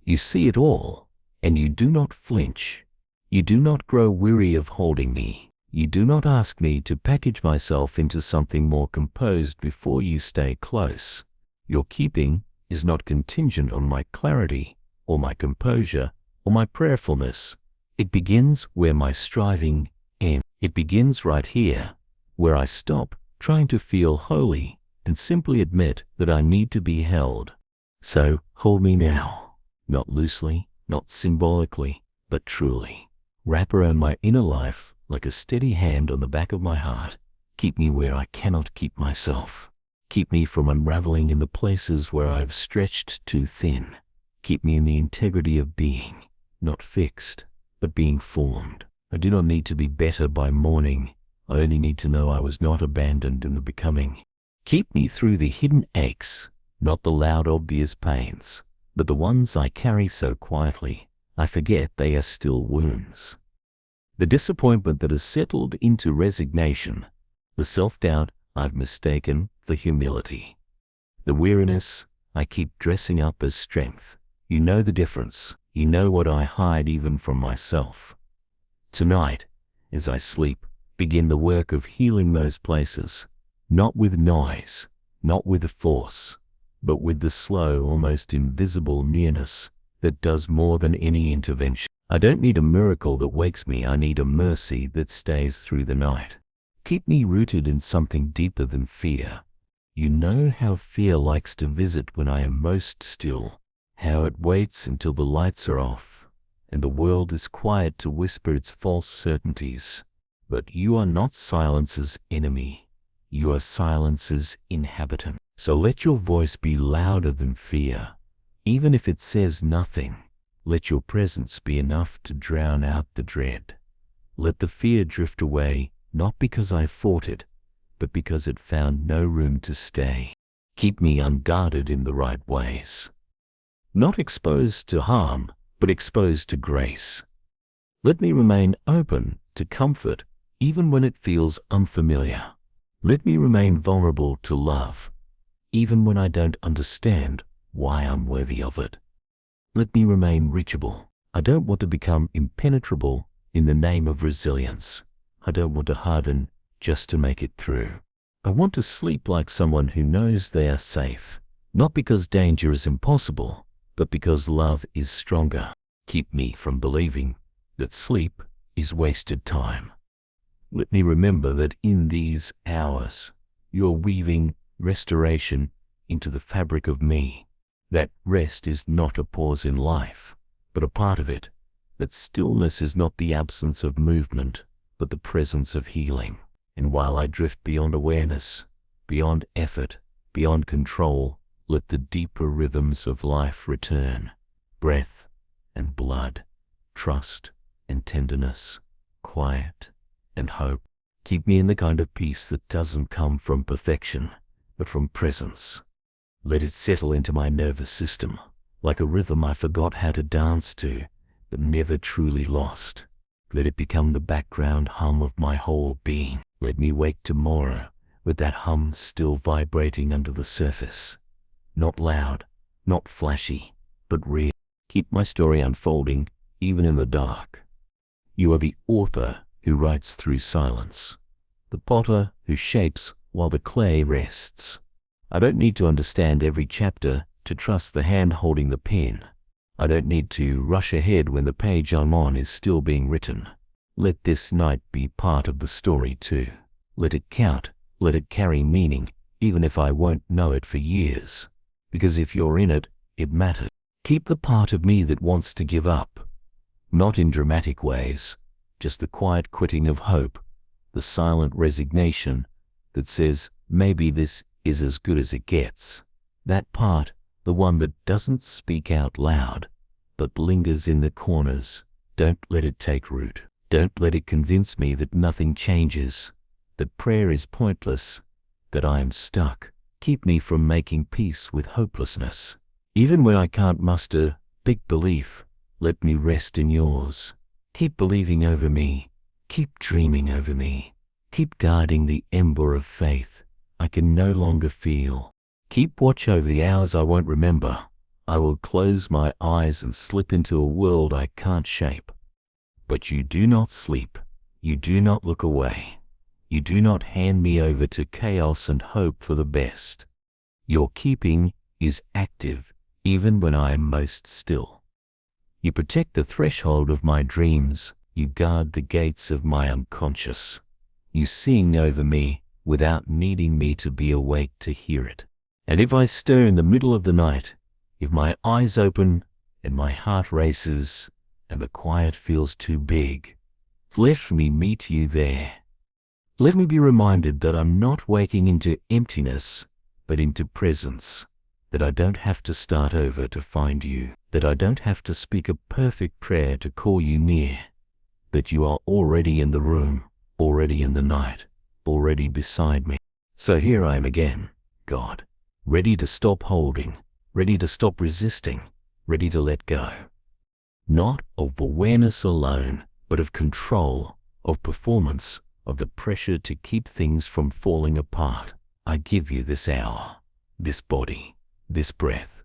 You see it all, and you do not flinch. You do not grow weary of holding me. You do not ask me to package myself into something more composed before you stay close. Your keeping is not contingent on my clarity, or my composure, or my prayerfulness. It begins where my striving ends. It begins right here, where I stop trying to feel holy and simply admit that I need to be held. So, hold me now, not loosely, not symbolically, but truly. Wrap around my inner life like a steady hand on the back of my heart. Keep me where I cannot keep myself. Keep me from unraveling in the places where I have stretched too thin. Keep me in the integrity of being, not fixed, but being formed. I do not need to be better by morning. I only need to know I was not abandoned in the becoming. Keep me through the hidden aches, not the loud obvious pains, but the ones I carry so quietly, I forget they are still wounds. The disappointment that has settled into resignation, the self-doubt I've mistaken for humility, The weariness I keep dressing up as strength. You know the difference. You know what I hide even from myself. Tonight, as I sleep, begin the work of healing those places, not with noise, not with force, but with the slow, almost invisible nearness that does more than any intervention. I don't need a miracle that wakes me. I need a mercy that stays through the night. Keep me rooted in something deeper than fear. You know how fear likes to visit when I am most still, how it waits until the lights are off and the world is quiet to whisper its false certainties. But you are not silence's enemy. You are silence's inhabitant. So let your voice be louder than fear. Even if it says nothing, let your presence be enough to drown out the dread. Let the fear drift away, not because I fought it, but because it found no room to stay. Keep me unguarded in the right ways. Not exposed to harm, but exposed to grace. Let me remain open to comfort, even when it feels unfamiliar. Let me remain vulnerable to love, even when I don't understand why I'm worthy of it. Let me remain reachable. I don't want to become impenetrable in the name of resilience. I don't want to harden just to make it through. I want to sleep like someone who knows they are safe, not because danger is impossible, but because love is stronger. Keep me from believing that sleep is wasted time. Let me remember that in these hours, you're weaving restoration into the fabric of me. That rest is not a pause in life, but a part of it. That stillness is not the absence of movement, but the presence of healing. And while I drift beyond awareness, beyond effort, beyond control, let the deeper rhythms of life return. Breath and blood, trust and tenderness, quiet and hope. Keep me in the kind of peace that doesn't come from perfection, but from presence. Let it settle into my nervous system, like a rhythm I forgot how to dance to, but never truly lost. Let it become the background hum of my whole being. Let me wake tomorrow with that hum still vibrating under the surface. Not loud, not flashy, but real. Keep my story unfolding, even in the dark. You are the author who writes through silence, the potter who shapes while the clay rests. I don't need to understand every chapter to trust the hand holding the pen. I don't need to rush ahead when the page I'm on is still being written. Let this night be part of the story too. Let it count. Let it carry meaning, even if I won't know it for years. Because if you're in it, it matters. Keep the part of me that wants to give up. Not in dramatic ways, just the quiet quitting of hope, the silent resignation that says, maybe this is as good as it gets. That part, the one that doesn't speak out loud, but lingers in the corners. Don't let it take root. Don't let it convince me that nothing changes, that prayer is pointless, that I am stuck. Keep me from making peace with hopelessness. Even when I can't muster big belief, let me rest in yours. Keep believing over me. Keep dreaming over me. Keep guarding the ember of faith I can no longer feel. Keep watch over the hours I won't remember. I will close my eyes and slip into a world I can't shape. But you do not sleep. You do not look away. You do not hand me over to chaos and hope for the best. Your keeping is active even when I am most still. You protect the threshold of my dreams. You guard the gates of my unconscious. You sing over me without needing me to be awake to hear it. And if I stir in the middle of the night, if my eyes open and my heart races and the quiet feels too big, let me meet you there. Let me be reminded that I'm not waking into emptiness, but into presence, that I don't have to start over to find you, that I don't have to speak a perfect prayer to call you near, that you are already in the room, already in the night, already beside me. So here I am again, God, ready to stop holding, ready to stop resisting, ready to let go. Not of awareness alone, but of control, of performance, of the pressure to keep things from falling apart. I give you this hour, this body, this breath.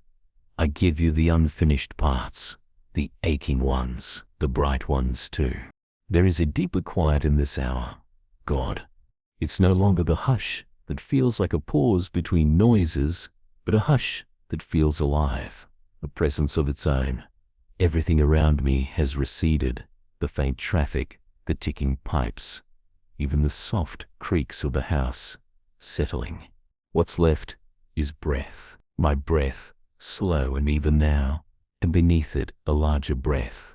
I give you the unfinished parts, the aching ones, the bright ones too. There is a deeper quiet in this hour, God. It's no longer the hush that feels like a pause between noises, but a hush that feels alive, a presence of its own. Everything around me has receded, the faint traffic, the ticking pipes, even the soft creaks of the house, settling. What's left is breath, my breath, slow and even now, and beneath it a larger breath,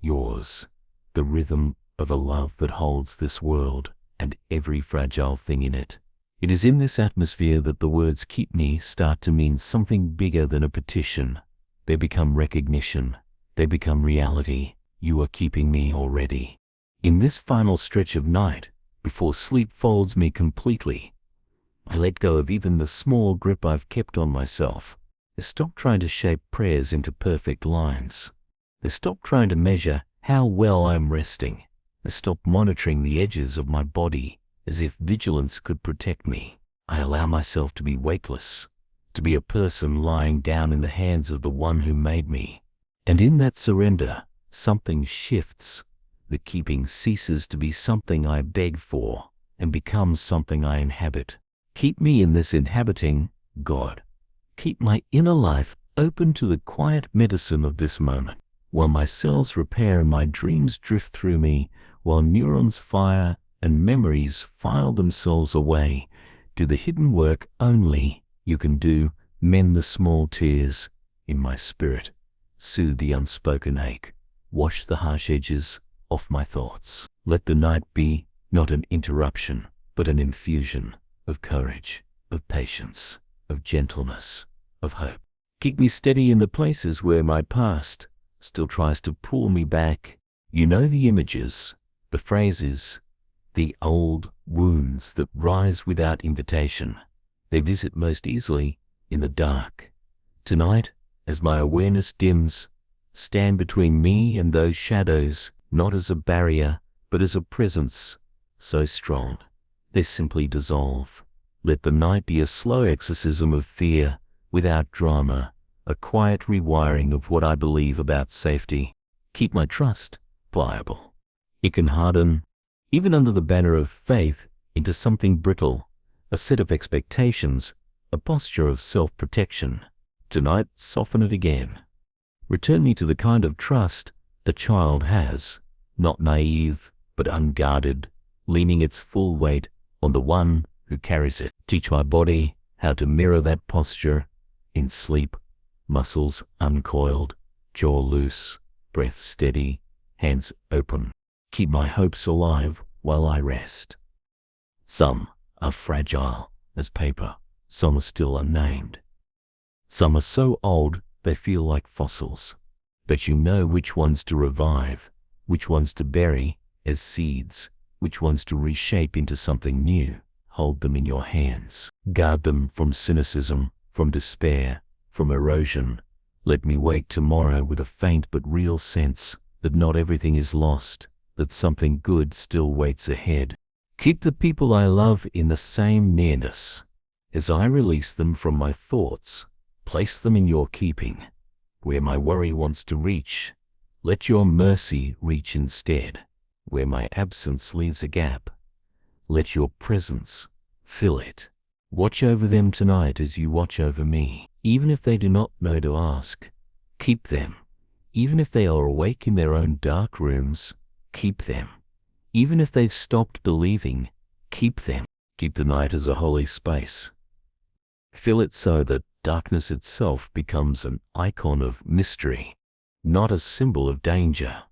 yours, the rhythm of a love that holds this world and every fragile thing in it. It is in this atmosphere that the words "keep me" start to mean something bigger than a petition. They become recognition. They become reality. You are keeping me already. In this final stretch of night, before sleep folds me completely, I let go of even the small grip I've kept on myself. I stop trying to shape prayers into perfect lines. I stop trying to measure how well I'm resting. I stop monitoring the edges of my body as if vigilance could protect me. I allow myself to be weightless, to be a person lying down in the hands of the one who made me. And in that surrender, something shifts. The keeping ceases to be something I beg for and becomes something I inhabit. Keep me in this inhabiting, God. Keep my inner life open to the quiet medicine of this moment. While my cells repair and my dreams drift through me, while neurons fire and memories file themselves away, do the hidden work only you can do, mend the small tears in my spirit, soothe the unspoken ache, wash the harsh edges off my thoughts. Let the night be not an interruption, but an infusion of courage, of patience, of gentleness, of hope. Keep me steady in the places where my past still tries to pull me back. You know the images, the phrases, the old wounds that rise without invitation. They visit most easily in the dark. Tonight, as my awareness dims, stand between me and those shadows, not as a barrier, but as a presence so strong they simply dissolve. Let the night be a slow exorcism of fear, without drama, a quiet rewiring of what I believe about safety. Keep my trust pliable. It can harden, even under the banner of faith, into something brittle, a set of expectations, a posture of self-protection. Tonight, soften it again. Return me to the kind of trust a child has, not naive, but unguarded, leaning its full weight on the one who carries it. Teach my body how to mirror that posture in sleep, muscles uncoiled, jaw loose, breath steady, hands open. Keep my hopes alive while I rest. Some are fragile as paper, some are still unnamed. Some are so old they feel like fossils, but you know which ones to revive, which ones to bury as seeds, which ones to reshape into something new. Hold them in your hands. Guard them from cynicism, from despair, from erosion. Let me wake tomorrow with a faint but real sense that not everything is lost, that something good still waits ahead. Keep the people I love in the same nearness. As I release them from my thoughts, place them in your keeping. Where my worry wants to reach, let your mercy reach instead. Where my absence leaves a gap, let your presence fill it. Watch over them tonight as you watch over me. Even if they do not know to ask, keep them. Even if they are awake in their own dark rooms, keep them. Even if they've stopped believing, keep them. Keep the night as a holy space. Fill it so that darkness itself becomes an icon of mystery, not a symbol of danger.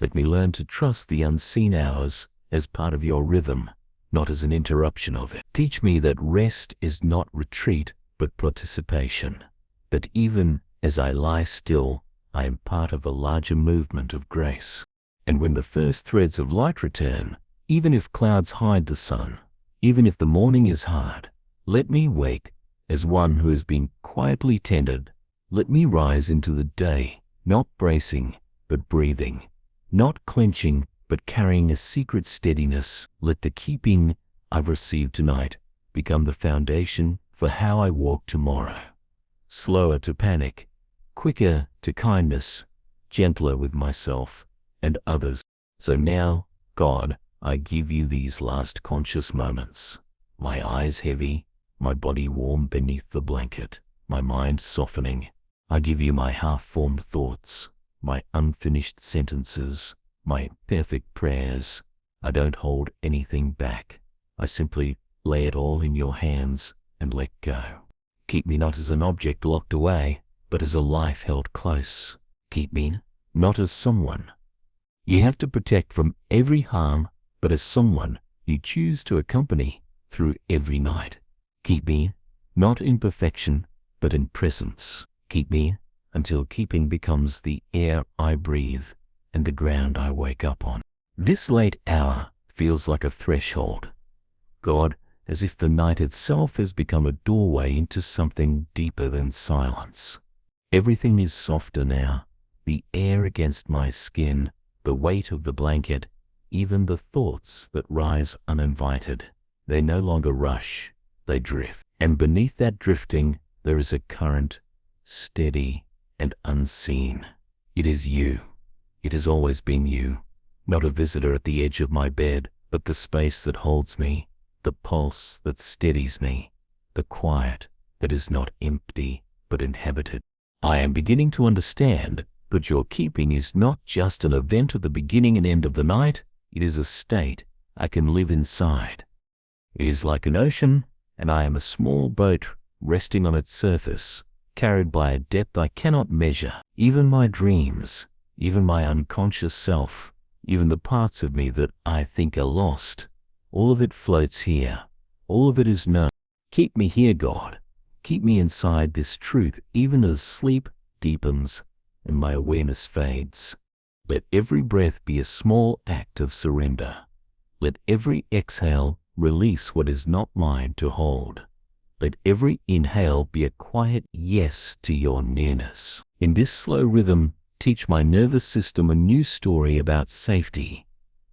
Let me learn to trust the unseen hours as part of your rhythm, not as an interruption of it. Teach me that rest is not retreat, but participation. That even as I lie still, I am part of a larger movement of grace. And when the first threads of light return, even if clouds hide the sun, even if the morning is hard, let me wake as one who has been quietly tended. Let me rise into the day, not bracing, but breathing, not clenching, but carrying a secret steadiness. Let the keeping I've received tonight become the foundation for how I walk tomorrow. Slower to panic, quicker to kindness, gentler with myself and others. So now, God, I give you these last conscious moments. My eyes heavy, my body warm beneath the blanket, my mind softening. I give you my half-formed thoughts, my unfinished sentences, my imperfect prayers. I don't hold anything back. I simply lay it all in your hands and let go. Keep me not as an object locked away, but as a life held close. Keep me not as someone you have to protect from every harm, but as someone you choose to accompany through every night. Keep me not in perfection, but in presence. Keep me until keeping becomes the air I breathe and the ground I wake up on. This late hour feels like a threshold. God, as if the night itself has become a doorway into something deeper than silence. Everything is softer now. The air against my skin, the weight of the blanket, even the thoughts that rise uninvited. They no longer rush, they drift. And beneath that drifting, there is a current, steady and unseen. It is you. It has always been you. Not a visitor at the edge of my bed, but the space that holds me, the pulse that steadies me, the quiet that is not empty but inhabited. I am beginning to understand that your keeping is not just an event at the beginning and end of the night. It is a state I can live inside. It is like an ocean, and I am a small boat resting on its surface, carried by a depth I cannot measure. Even my dreams, even my unconscious self, even the parts of me that I think are lost, all of it floats here. All of it is known. Keep me here, God. Keep me inside this truth, even as sleep deepens and my awareness fades. Let every breath be a small act of surrender. Let every exhale release what is not mine to hold. Let every inhale be a quiet yes to your nearness. In this slow rhythm, teach my nervous system a new story about safety,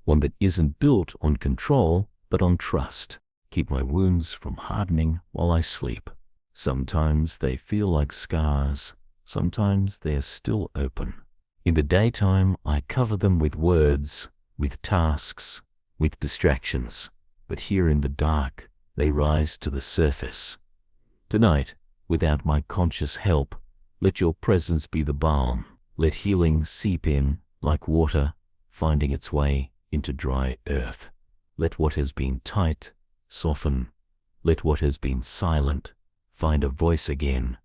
one that isn't built on control, but on trust. Keep my wounds from hardening while I sleep. Sometimes they feel like scars. Sometimes they are still open. In the daytime, I cover them with words, with tasks, with distractions. But here in the dark, they rise to the surface. Tonight, without my conscious help, let your presence be the balm. Let healing seep in like water, finding its way into dry earth. Let what has been tight soften. Let what has been silent find a voice again,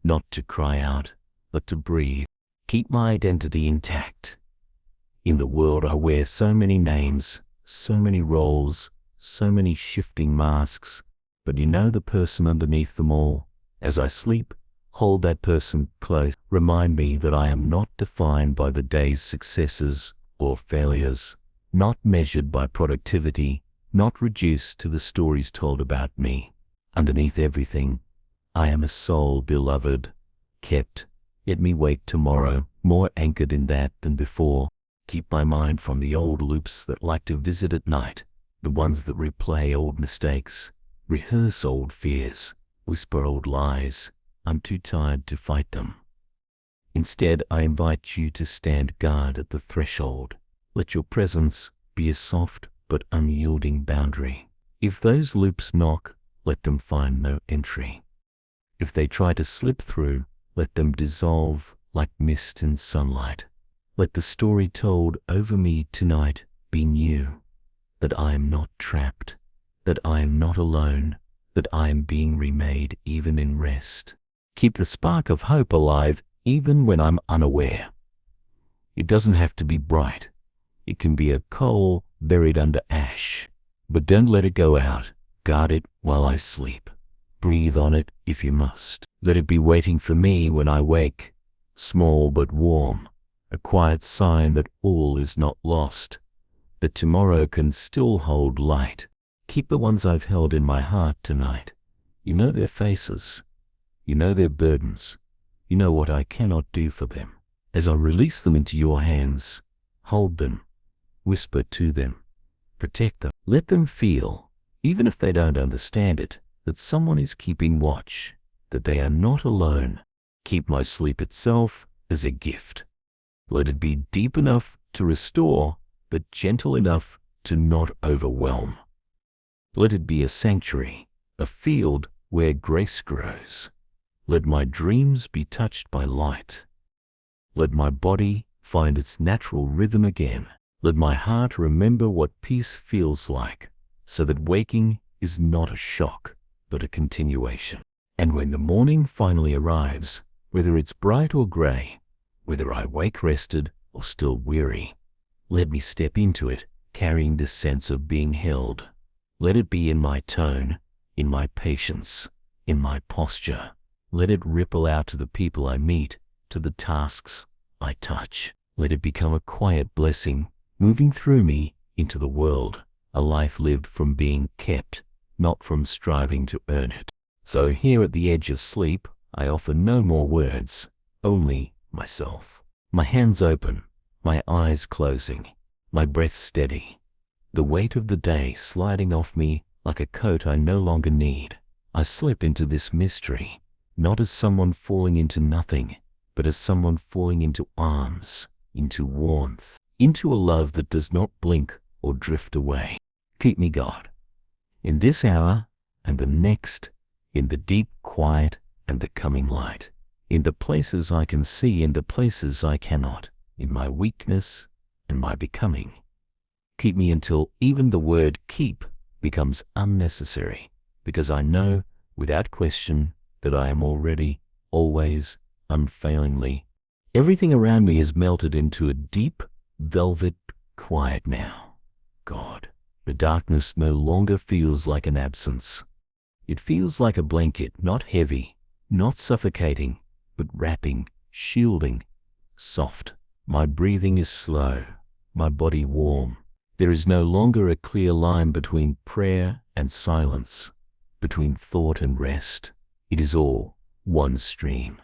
not to cry out, but to breathe. Keep my identity intact. In the world I wear so many names, so many roles, so many shifting masks, but you know the person underneath them all. As I sleep, hold that person close. Remind me that I am not defined by the day's successes or failures, not measured by productivity, not reduced to the stories told about me. Underneath everything, I am a soul beloved, kept. Let me wake tomorrow more anchored in that than before. Keep my mind from the old loops that like to visit at night, the ones that replay old mistakes, rehearse old fears, whisper old lies. I'm too tired to fight them. Instead, I invite you to stand guard at the threshold. Let your presence be a soft but unyielding boundary. If those loops knock, let them find no entry. If they try to slip through, let them dissolve like mist in sunlight. Let the story told over me tonight be new, that I am not trapped, that I am not alone, that I am being remade even in rest. Keep the spark of hope alive even when I'm unaware. It doesn't have to be bright. It can be a coal buried under ash. But don't let it go out. Guard it while I sleep. Breathe on it if you must. Let it be waiting for me when I wake, small but warm, a quiet sign that all is not lost, that tomorrow can still hold light. Keep the ones I've held in my heart tonight. You know their faces. You know their burdens. You know what I cannot do for them. As I release them into your hands, hold them, whisper to them, protect them. Let them feel, even if they don't understand it, that someone is keeping watch, that they are not alone. Keep my sleep itself as a gift. Let it be deep enough to restore, but gentle enough to not overwhelm. Let it be a sanctuary, a field where grace grows. Let my dreams be touched by light. Let my body find its natural rhythm again. Let my heart remember what peace feels like, so that waking is not a shock, but a continuation. And when the morning finally arrives, whether it's bright or gray, whether I wake rested or still weary, let me step into it carrying this sense of being held. Let it be in my tone, in my patience, in my posture. Let it ripple out to the people I meet, to the tasks I touch. Let it become a quiet blessing moving through me into the world, a life lived from being kept, not from striving to earn it. So here at the edge of sleep, I offer no more words, only myself. My hands open, my eyes closing, my breath steady, the weight of the day sliding off me like a coat I no longer need. I slip into this mystery, not as someone falling into nothing, but as someone falling into arms, into warmth, into a love that does not blink or drift away. Keep me, God, in this hour and the next, in the deep quiet and the coming light, in the places I can see and the places I cannot, in my weakness and my becoming. Keep me until even the word keep becomes unnecessary, because I know without question that I am already, always, unfailingly. Everything around me has melted into a deep, velvet quiet now. God, the darkness no longer feels like an absence. It feels like a blanket, not heavy, not suffocating, but wrapping, shielding, soft. My breathing is slow, my body warm. There is no longer a clear line between prayer and silence, between thought and rest. It is all one stream,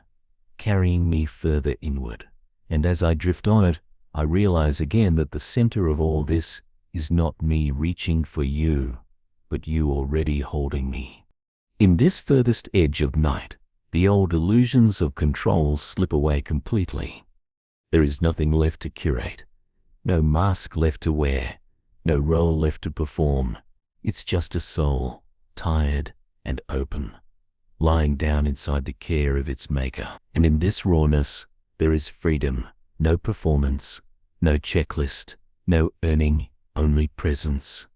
carrying me further inward. And as I drift on it, I realize again that the center of all this is not me reaching for you, but you already holding me. In this furthest edge of night, the old illusions of control slip away completely. There is nothing left to curate, no mask left to wear, no role left to perform. It's just a soul, tired and open, lying down inside the care of its maker. And in this rawness, there is freedom, no performance, no checklist, no earning, only presence,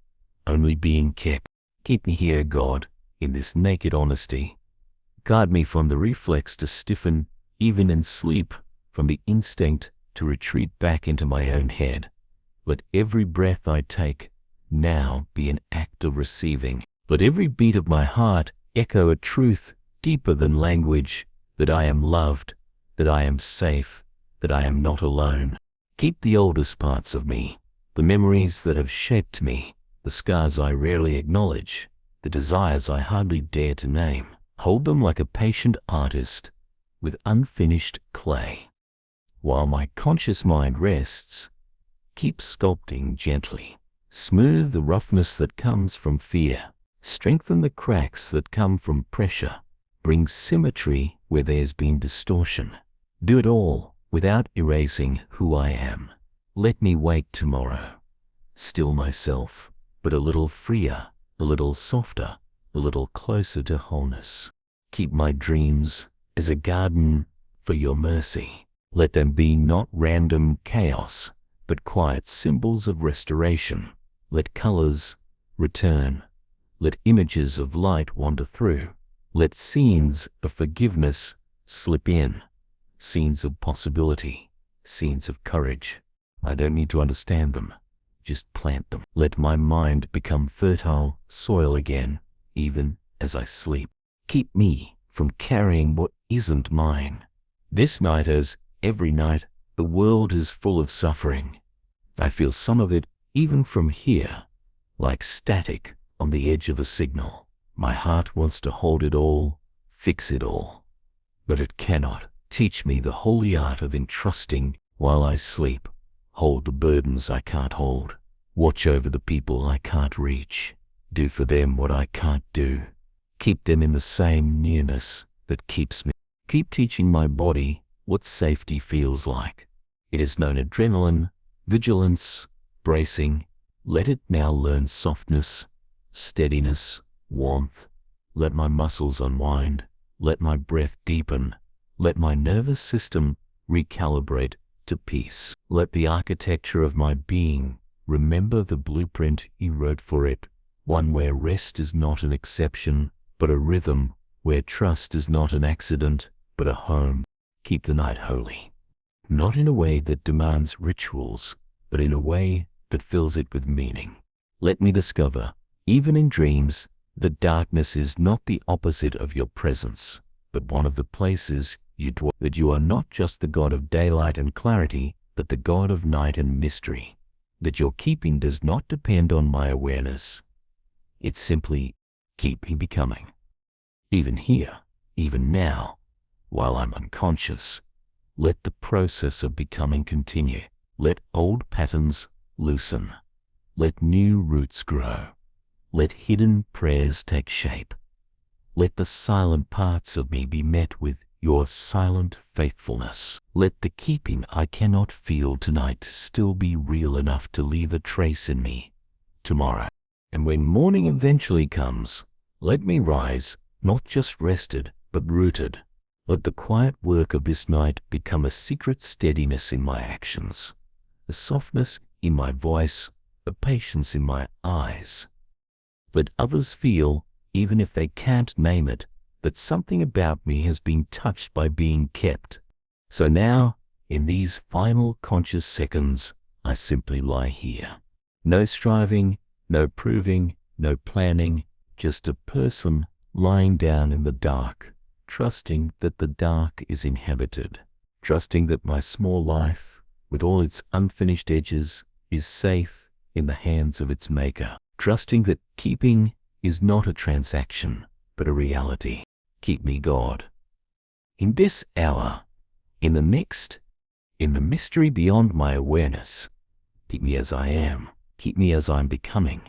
only being kept. Keep me here, God, in this naked honesty. Guard me from the reflex to stiffen, even in sleep, from the instinct to retreat back into my own head. Let every breath I take now be an act of receiving. Let every beat of my heart echo a truth deeper than language, that I am loved, that I am safe, that I am not alone. Keep the oldest parts of me, the memories that have shaped me, the scars I rarely acknowledge, the desires I hardly dare to name. Hold them like a patient artist with unfinished clay. While my conscious mind rests, keep sculpting gently. Smooth the roughness that comes from fear. Strengthen the cracks that come from pressure. Bring symmetry where there's been distortion. Do it all without erasing who I am. Let me wake tomorrow, still myself, but a little freer, a little softer, a little closer to wholeness. Keep my dreams as a garden for your mercy. Let them be not random chaos, but quiet symbols of restoration. Let colors return. Let images of light wander through. Let scenes of forgiveness slip in. Scenes of possibility. Scenes of courage. I don't need to understand them. Just plant them. Let my mind become fertile soil again, even as I sleep. Keep me from carrying what isn't mine. This night, as every night, the world is full of suffering. I feel some of it even from here, like static on the edge of a signal. My heart wants to hold it all, fix it all, but it cannot. Teach me the holy art of entrusting while I sleep. Hold the burdens I can't hold. Watch over the people I can't reach. Do for them what I can't do. Keep them in the same nearness that keeps me. Keep teaching my body what safety feels like. It has known adrenaline, vigilance, bracing. Let it now learn softness, steadiness, warmth. Let my muscles unwind. Let my breath deepen. Let my nervous system recalibrate to peace. Let the architecture of my being remember the blueprint you wrote for it, one where rest is not an exception, but a rhythm, where trust is not an accident, but a home. Keep the night holy, not in a way that demands rituals, but in a way that fills it with meaning. Let me discover, even in dreams, that darkness is not the opposite of your presence, but one of the places you dwell, that you are not just the God of daylight and clarity, but the God of night and mystery, that your keeping does not depend on my awareness. It's simply keep me becoming. Even here, even now, while I'm unconscious, let the process of becoming continue. Let old patterns loosen. Let new roots grow. Let hidden prayers take shape. Let the silent parts of me be met with your silent faithfulness. Let the keeping I cannot feel tonight still be real enough to leave a trace in me tomorrow. And when morning eventually comes, let me rise, not just rested, but rooted. Let the quiet work of this night become a secret steadiness in my actions, a softness in my voice, a patience in my eyes. Let others feel, even if they can't name it, that something about me has been touched by being kept. So now, in these final conscious seconds, I simply lie here. No striving, no proving, no planning, just a person lying down in the dark, trusting that the dark is inhabited, trusting that my small life, with all its unfinished edges, is safe in the hands of its maker, trusting that keeping is not a transaction, but a reality. Keep me, God. In this hour, in the next, in the mystery beyond my awareness, keep me as I am, keep me as I'm becoming.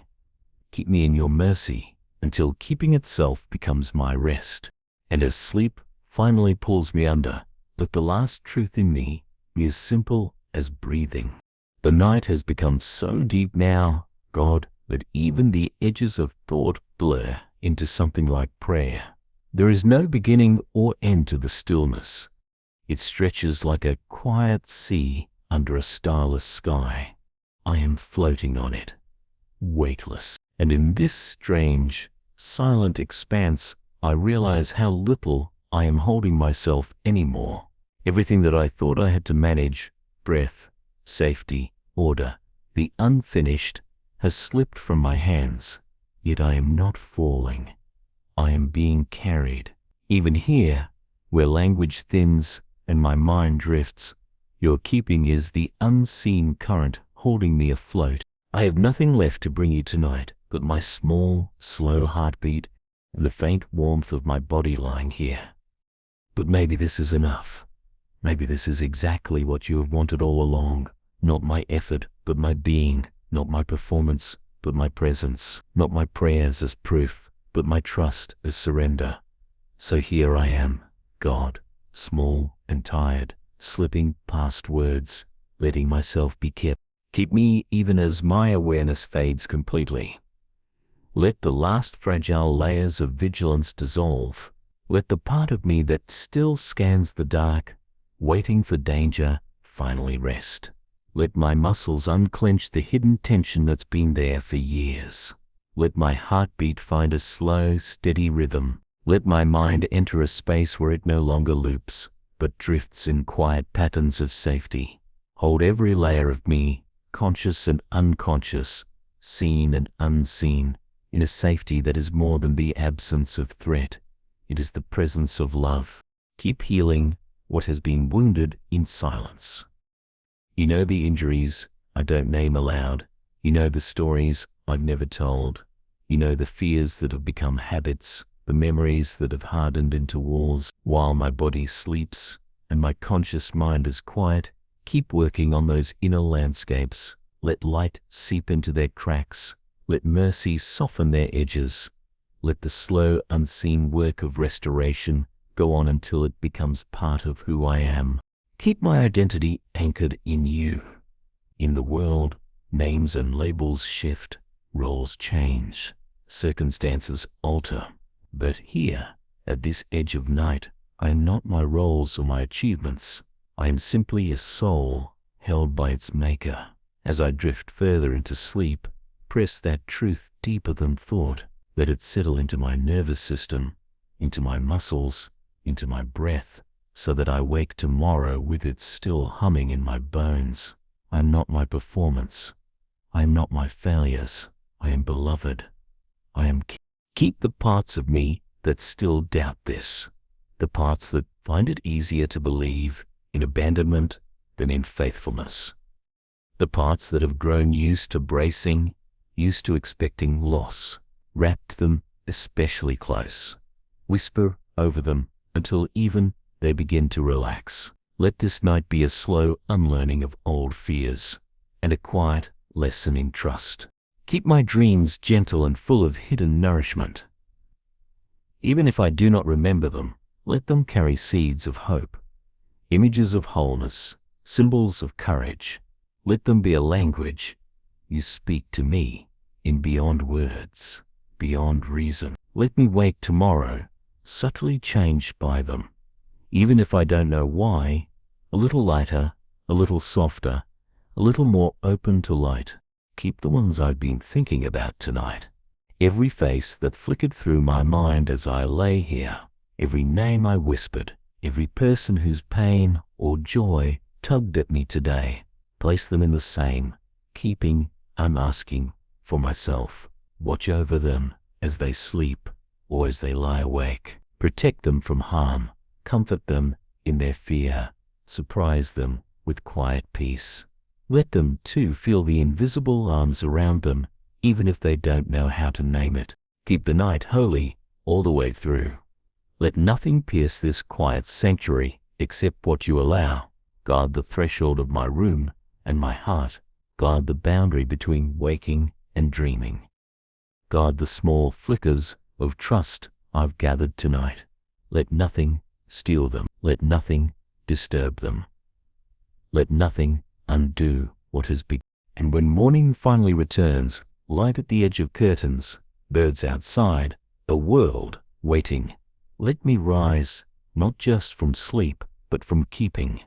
Keep me in your mercy until keeping itself becomes my rest. And as sleep finally pulls me under, let the last truth in me be as simple as breathing. The night has become so deep now, God, that even the edges of thought blur into something like prayer. There is no beginning or end to the stillness. It stretches like a quiet sea under a starless sky. I am floating on it, weightless. And in this strange, silent expanse, I realize how little I am holding myself anymore. Everything that I thought I had to manage, breath, safety, order, the unfinished, has slipped from my hands. Yet I am not falling. I am being carried. Even here, where language thins and my mind drifts, your keeping is the unseen current holding me afloat. I have nothing left to bring you tonight but my small, slow heartbeat and the faint warmth of my body lying here. But maybe this is enough. Maybe this is exactly what you have wanted all along. Not my effort, but my being. Not my performance, but my presence. Not my prayers as proof, but my trust as surrender. So here I am, God, small and tired, slipping past words, letting myself be kept. Keep me even as my awareness fades completely. Let the last fragile layers of vigilance dissolve. Let the part of me that still scans the dark, waiting for danger, finally rest. Let my muscles unclench the hidden tension that's been there for years. Let my heartbeat find a slow, steady rhythm. Let my mind enter a space where it no longer loops, but drifts in quiet patterns of safety. Hold every layer of me, conscious and unconscious, seen and unseen, in a safety that is more than the absence of threat. It is the presence of love. Keep healing what has been wounded in silence. You know the injuries I don't name aloud. You know the stories I've never told. You know the fears that have become habits, the memories that have hardened into walls. While my body sleeps and my conscious mind is quiet, keep working on those inner landscapes. Let light seep into their cracks. Let mercy soften their edges. Let the slow, unseen work of restoration go on until it becomes part of who I am. Keep my identity anchored in you. In the world, names and labels shift, roles change, circumstances alter. But here, at this edge of night, I am not my roles or my achievements. I am simply a soul held by its maker. As I drift further into sleep, press that truth deeper than thought. Let it settle into my nervous system, into my muscles, into my breath, so that I wake tomorrow with it still humming in my bones. I am not my performance. I am not my failures. I am beloved. I am. Keep the parts of me that still doubt this, the parts that find it easier to believe in abandonment than in faithfulness, the parts that have grown used to bracing, used to expecting loss. Wrap them especially close. Whisper over them until even they begin to relax. Let this night be a slow unlearning of old fears and a quiet lesson in trust. Keep my dreams gentle and full of hidden nourishment. Even if I do not remember them, let them carry seeds of hope, images of wholeness, symbols of courage. Let them be a language you speak to me in beyond words, beyond reason. Let me wake tomorrow subtly changed by them, even if I don't know why, a little lighter, a little softer, a little more open to light. Keep the ones I've been thinking about tonight. Every face that flickered through my mind as I lay here, every name I whispered, every person whose pain or joy tugged at me today. Place them in the same keeping I'm asking for myself. Watch over them as they sleep or as they lie awake. Protect them from harm. Comfort them in their fear. Surprise them with quiet peace. Let them, too, feel the invisible arms around them, even if they don't know how to name it. Keep the night holy all the way through. Let nothing pierce this quiet sanctuary except what you allow. Guard the threshold of my room and my heart. Guard the boundary between waking and dreaming. Guard the small flickers of trust I've gathered tonight. Let nothing steal them. Let nothing disturb them. Let nothing undo what has begun. And when morning finally returns, light at the edge of curtains, birds outside, a world waiting, let me rise, not just from sleep, but from keeping.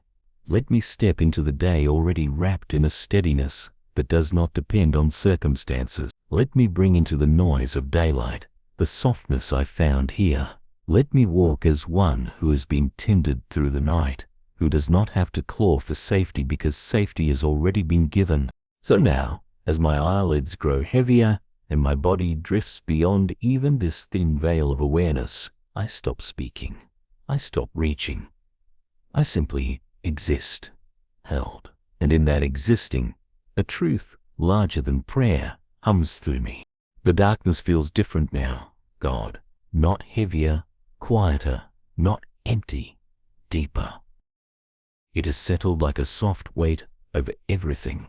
Let me step into the day already wrapped in a steadiness that does not depend on circumstances. Let me bring into the noise of daylight the softness I found here. Let me walk as one who has been tended through the night, who does not have to claw for safety because safety has already been given. So now, as my eyelids grow heavier and my body drifts beyond even this thin veil of awareness, I stop speaking. I stop reaching. I simply exist, held. And in that existing, a truth larger than prayer hums through me. The darkness feels different now, God. Not heavier, quieter, not empty, deeper. It has settled like a soft weight over everything.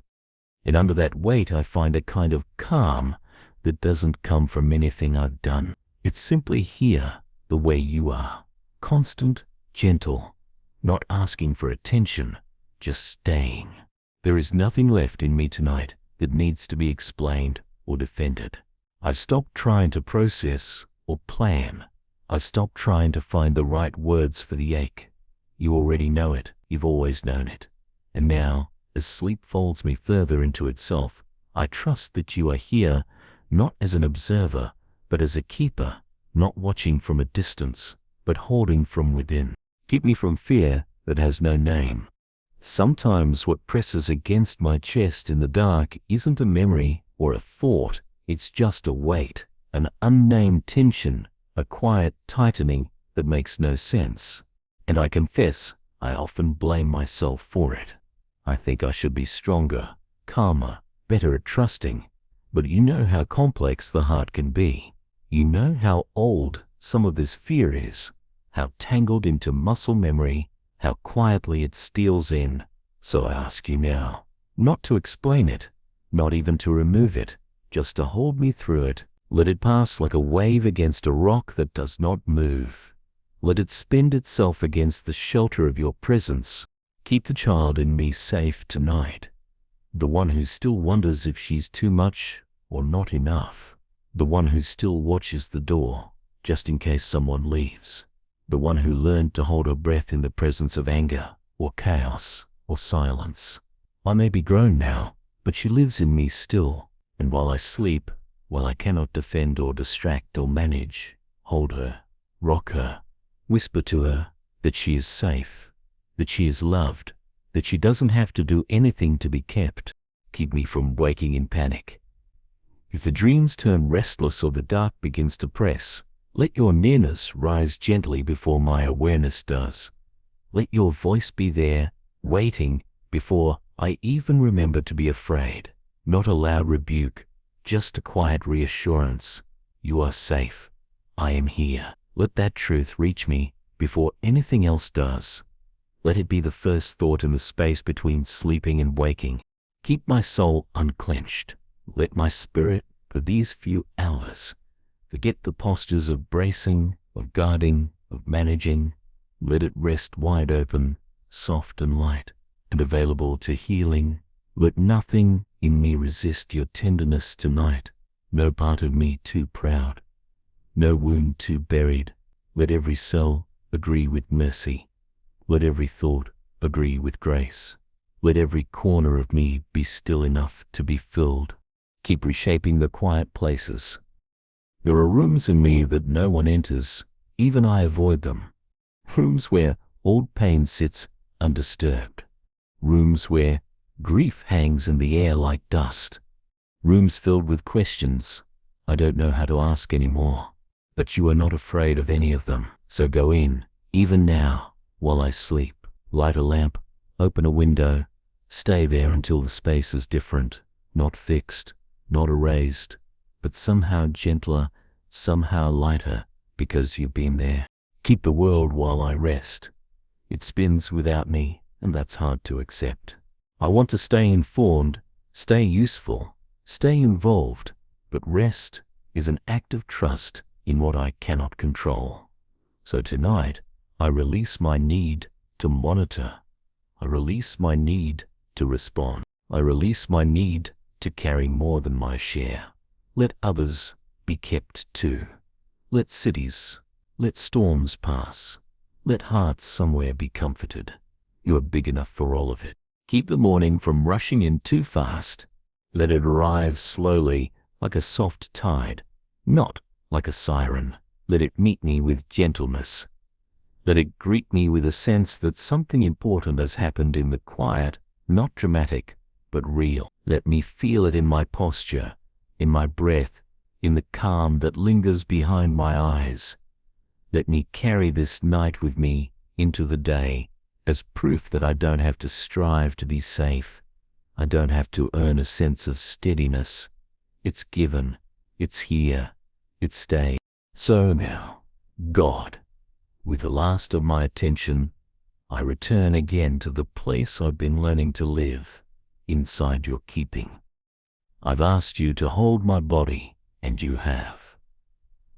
And under that weight I find a kind of calm that doesn't come from anything I've done. It's simply here, the way you are. Constant, gentle, not asking for attention, just staying. There is nothing left in me tonight that needs to be explained or defended. I've stopped trying to process or plan. I've stopped trying to find the right words for the ache. You already know it. You've always known it. And now, as sleep folds me further into itself, I trust that you are here, not as an observer, but as a keeper, not watching from a distance, but holding from within. Keep me from fear that has no name. Sometimes what presses against my chest in the dark isn't a memory or a thought. It's just a weight, an unnamed tension, a quiet tightening that makes no sense. And I confess, I often blame myself for it. I think I should be stronger, calmer, better at trusting. But you know how complex the heart can be. You know how old some of this fear is, how tangled into muscle memory, how quietly it steals in. So I ask you now, not to explain it, not even to remove it, just to hold me through it Let it pass like a wave against a rock that does not move. Let it spend itself against the shelter of your presence. Keep the child in me safe tonight. The one who still wonders if she's too much or not enough. The one who still watches the door, just in case someone leaves. The one who learned to hold her breath in the presence of anger or chaos or silence. I may be grown now, but she lives in me still, and while I sleep, while I cannot defend or distract or manage, hold her, rock her, whisper to her that she is safe, that she is loved, that she doesn't have to do anything to be kept. Keep me from waking in panic. If the dreams turn restless or the dark begins to press, let your nearness rise gently before my awareness does. Let your voice be there, waiting, before I even remember to be afraid. Not a loud rebuke, just a quiet reassurance. You are safe. I am here. Let that truth reach me before anything else does. Let it be the first thought in the space between sleeping and waking. Keep my soul unclenched. Let my spirit, for these few hours, forget the postures of bracing, of guarding, of managing. Let it rest wide open, soft and light, and available to healing. Let nothing in me resist your tenderness tonight. No part of me too proud, no wound too buried. Let every cell agree with mercy. Let every thought agree with grace. Let every corner of me be still enough to be filled. Keep reshaping the quiet places. There are rooms in me that no one enters, even I avoid them. Rooms where old pain sits undisturbed. Rooms where grief hangs in the air like dust. Rooms filled with questions I don't know how to ask anymore. But you are not afraid of any of them. So go in, even now, while I sleep. Light a lamp, open a window, stay there until the space is different, not fixed, not erased, but somehow gentler, somehow lighter, because you've been there. Keep the world while I rest. It spins without me, and that's hard to accept. I want to stay informed, stay useful, stay involved, but rest is an act of trust in what I cannot control. So tonight, I release my need to monitor. I release my need to respond. I release my need to carry more than my share. Let others be kept too. Let cities, let storms pass. Let hearts somewhere be comforted. You are big enough for all of it. Keep the morning from rushing in too fast. Let it arrive slowly, like a soft tide, not like a siren. Let it meet me with gentleness. Let it greet me with a sense that something important has happened in the quiet, not dramatic, but real. Let me feel it in my posture, in my breath, in the calm that lingers behind my eyes. Let me carry this night with me into the day as proof that I don't have to strive to be safe. I don't have to earn a sense of steadiness. It's given. It's here. It stays. So now, God, with the last of my attention, I return again to the place I've been learning to live, inside your keeping. I've asked you to hold my body, and you have.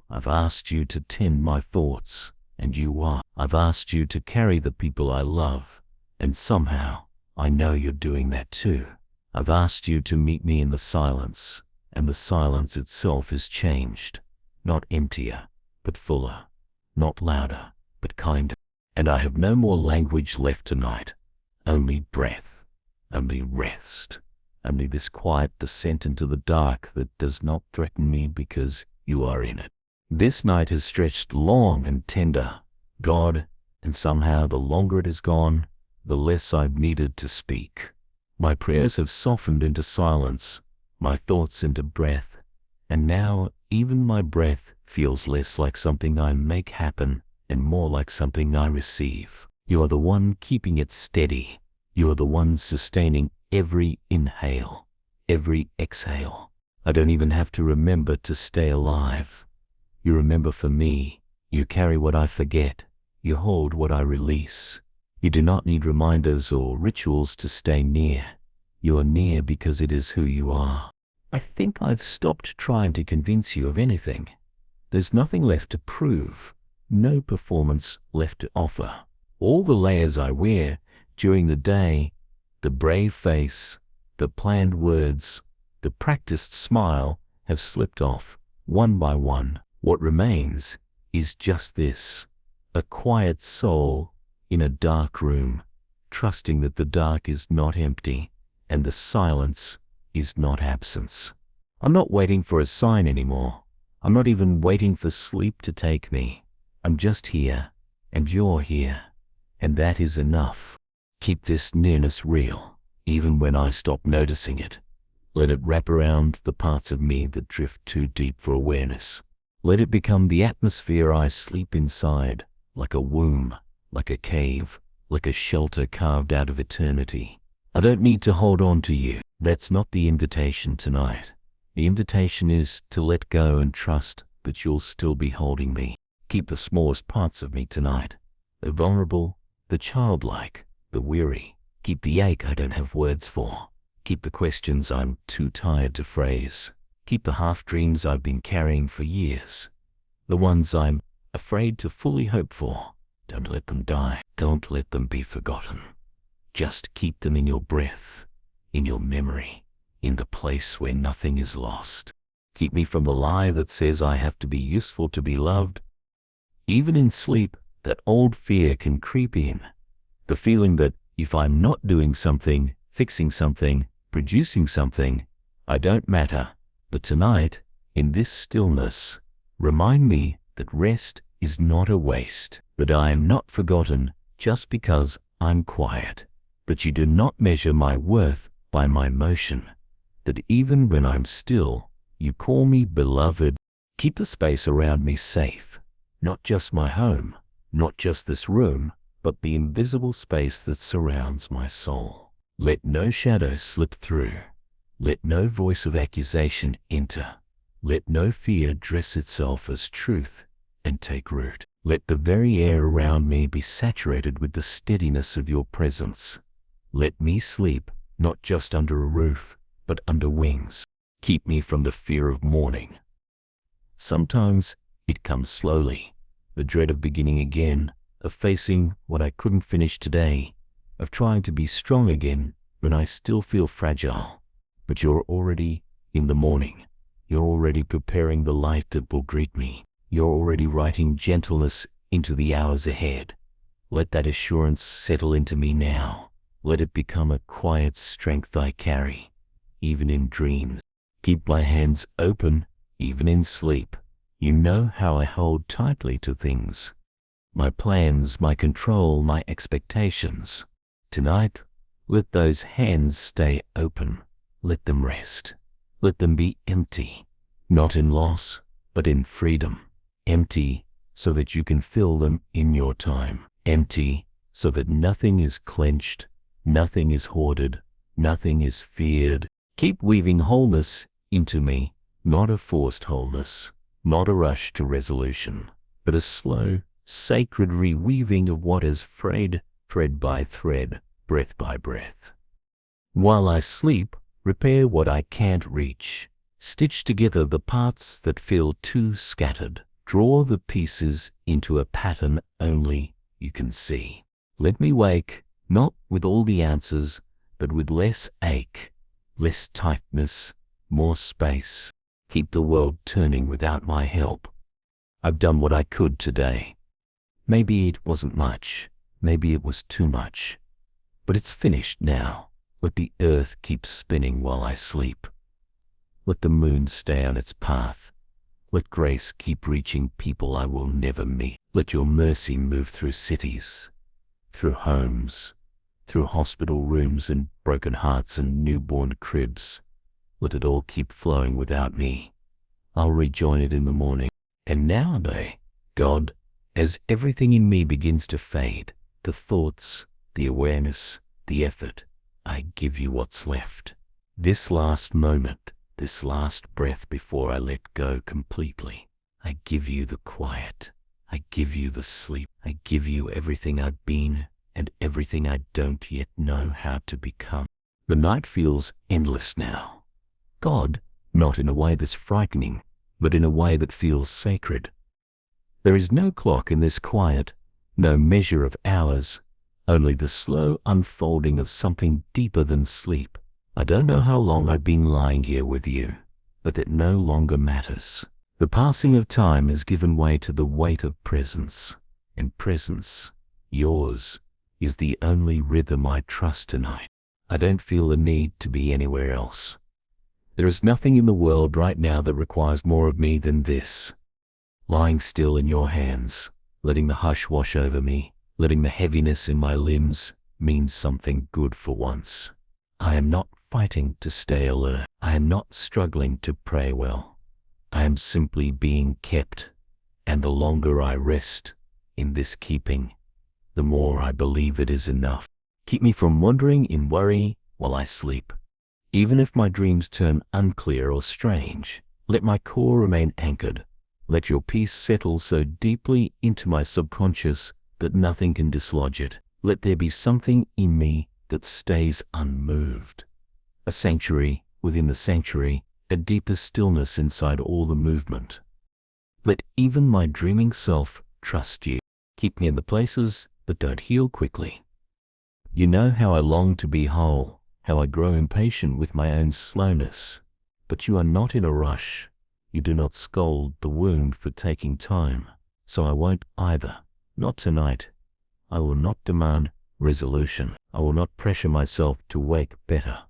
I've asked you to tend my thoughts, and you are. I've asked you to carry the people I love, and somehow I know you're doing that too. I've asked you to meet me in the silence, and the silence itself is changed. Not emptier, but fuller. Not louder, but kinder. And I have no more language left tonight. Only breath, only rest, only this quiet descent into the dark that does not threaten me because you are in it. This night has stretched long and tender, God, and somehow the longer it has gone, the less I've needed to speak. My prayers have softened into silence, my thoughts into breath, and now even my breath feels less like something I make happen and more like something I receive. You are the one keeping it steady. You are the one sustaining every inhale, every exhale. I don't even have to remember to stay alive. You remember for me. You carry what I forget. You hold what I release. You do not need reminders or rituals to stay near. You are near because it is who you are. I think I've stopped trying to convince you of anything. There's nothing left to prove, no performance left to offer. All the layers I wear during the day, the brave face, the planned words, the practiced smile have slipped off one by one. What remains is just this, a quiet soul in a dark room, trusting that the dark is not empty and the silence is not absence. I'm not waiting for a sign anymore. I'm not even waiting for sleep to take me. I'm just here, and you're here, and that is enough. Keep this nearness real, even when I stop noticing it. Let it wrap around the parts of me that drift too deep for awareness. Let it become the atmosphere I sleep inside, like a womb, like a cave, like a shelter carved out of eternity. I don't need to hold on to you. That's not the invitation tonight. The invitation is to let go and trust that you'll still be holding me. Keep the smallest parts of me tonight. The vulnerable, the childlike, the weary. Keep the ache I don't have words for. Keep the questions I'm too tired to phrase. Keep the half-dreams I've been carrying for years. The ones I'm afraid to fully hope for. Don't let them die. Don't let them be forgotten. Just keep them in your breath, in your memory, in the place where nothing is lost. Keep me from the lie that says I have to be useful to be loved. Even in sleep, that old fear can creep in. The feeling that if I'm not doing something, fixing something, producing something, I don't matter. But tonight, in this stillness, remind me that rest is not a waste, that I am not forgotten just because I'm quiet, that you do not measure my worth by my motion, that even when I'm still, you call me beloved. Keep the space around me safe, not just my home, not just this room, but the invisible space that surrounds my soul. Let no shadow slip through. Let no voice of accusation enter. Let no fear dress itself as truth and take root. Let the very air around me be saturated with the steadiness of your presence. Let me sleep, not just under a roof, but under wings. Keep me from the fear of morning. Sometimes it comes slowly, the dread of beginning again, of facing what I couldn't finish today, of trying to be strong again when I still feel fragile. But you're already in the morning. You're already preparing the light that will greet me. You're already writing gentleness into the hours ahead. Let that assurance settle into me now. Let it become a quiet strength I carry, even in dreams. Keep my hands open, even in sleep. You know how I hold tightly to things. My plans, my control, my expectations. Tonight, let those hands stay open. Let them rest. Let them be empty, not in loss, but in freedom. Empty so that you can fill them in your time. Empty so that nothing is clenched, nothing is hoarded, nothing is feared. Keep weaving wholeness into me, not a forced wholeness, not a rush to resolution, but a slow, sacred reweaving of what is frayed, thread by thread, breath by breath. While I sleep, repair what I can't reach. Stitch together the parts that feel too scattered. Draw the pieces into a pattern only you can see. Let me wake, not with all the answers, but with less ache, less tightness, more space. Keep the world turning without my help. I've done what I could today. Maybe it wasn't much. Maybe it was too much. But it's finished now. Let the earth keep spinning while I sleep. Let the moon stay on its path. Let grace keep reaching people I will never meet. Let your mercy move through cities, through homes, through hospital rooms and broken hearts and newborn cribs. Let it all keep flowing without me. I'll rejoin it in the morning. And nowadays, God, as everything in me begins to fade, the thoughts, the awareness, the effort, I give you what's left. This last moment, this last breath before I let go completely, I give you the quiet. I give you the sleep. I give you everything I've been and everything I don't yet know how to become. The night feels endless now. God, not in a way that's frightening, but in a way that feels sacred. There is no clock in this quiet, no measure of hours, only the slow unfolding of something deeper than sleep. I don't know how long I've been lying here with you, but that no longer matters. The passing of time has given way to the weight of presence, and presence, yours, is the only rhythm I trust tonight. I don't feel the need to be anywhere else. There is nothing in the world right now that requires more of me than this. Lying still in your hands, letting the hush wash over me, letting the heaviness in my limbs mean something good for once. I am not fighting to stay alert. I am not struggling to pray well. I am simply being kept, and the longer I rest in this keeping, the more I believe it is enough. Keep me from wandering in worry while I sleep. Even if my dreams turn unclear or strange, let my core remain anchored. Let your peace settle so deeply into my subconscious that nothing can dislodge it. Let there be something in me that stays unmoved. A sanctuary within the sanctuary, a deeper stillness inside all the movement. Let even my dreaming self trust you. Keep me in the places that don't heal quickly. You know how I long to be whole, how I grow impatient with my own slowness. But you are not in a rush. You do not scold the wound for taking time. So I won't either. Not tonight. I will not demand resolution. I will not pressure myself to wake better.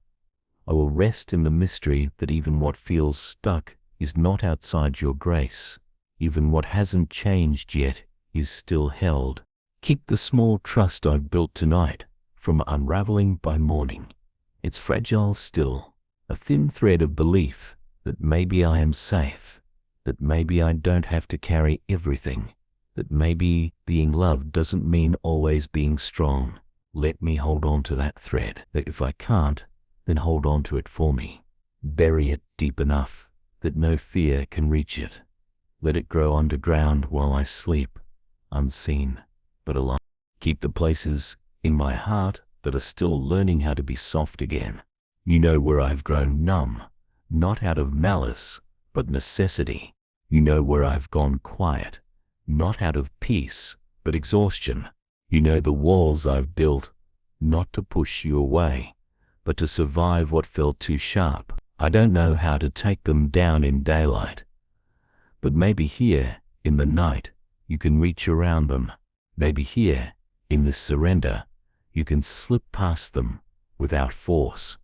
I will rest in the mystery that even what feels stuck is not outside your grace. Even what hasn't changed yet is still held. Keep the small trust I've built tonight from unraveling by morning. It's fragile still, a thin thread of belief that maybe I am safe, that maybe I don't have to carry everything, that maybe being loved doesn't mean always being strong. Let me hold on to that thread, that if I can't, then hold on to it for me. Bury it deep enough that no fear can reach it. Let it grow underground while I sleep, unseen but alive. Keep the places in my heart that are still learning how to be soft again. You know where I've grown numb, not out of malice, but necessity. You know where I've gone quiet, not out of peace, but exhaustion. You know the walls I've built, not to push you away, but to survive what felt too sharp. I don't know how to take them down in daylight, but maybe here, in the night, you can reach around them. Maybe here, in this surrender, you can slip past them without force.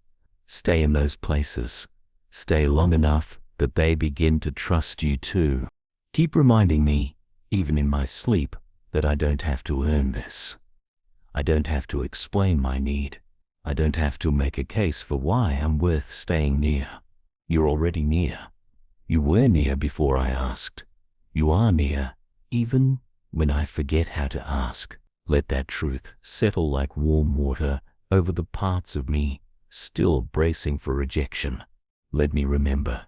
Stay in those places. Stay long enough that they begin to trust you too. Keep reminding me, even in my sleep, that I don't have to earn this. I don't have to explain my need. I don't have to make a case for why I'm worth staying near. You're already near. You were near before I asked. You are near, even when I forget how to ask. Let that truth settle like warm water over the parts of me still bracing for rejection. Let me remember,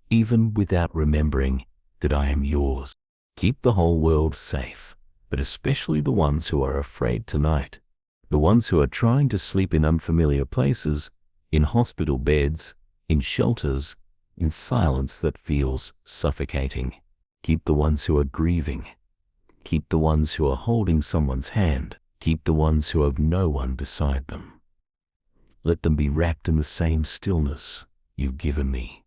even without remembering, that I am yours. Keep the whole world safe, but especially the ones who are afraid tonight. The ones who are trying to sleep in unfamiliar places, in hospital beds, in shelters, in silence that feels suffocating. Keep the ones who are grieving. Keep the ones who are holding someone's hand. Keep the ones who have no one beside them. Let them be wrapped in the same stillness you've given me.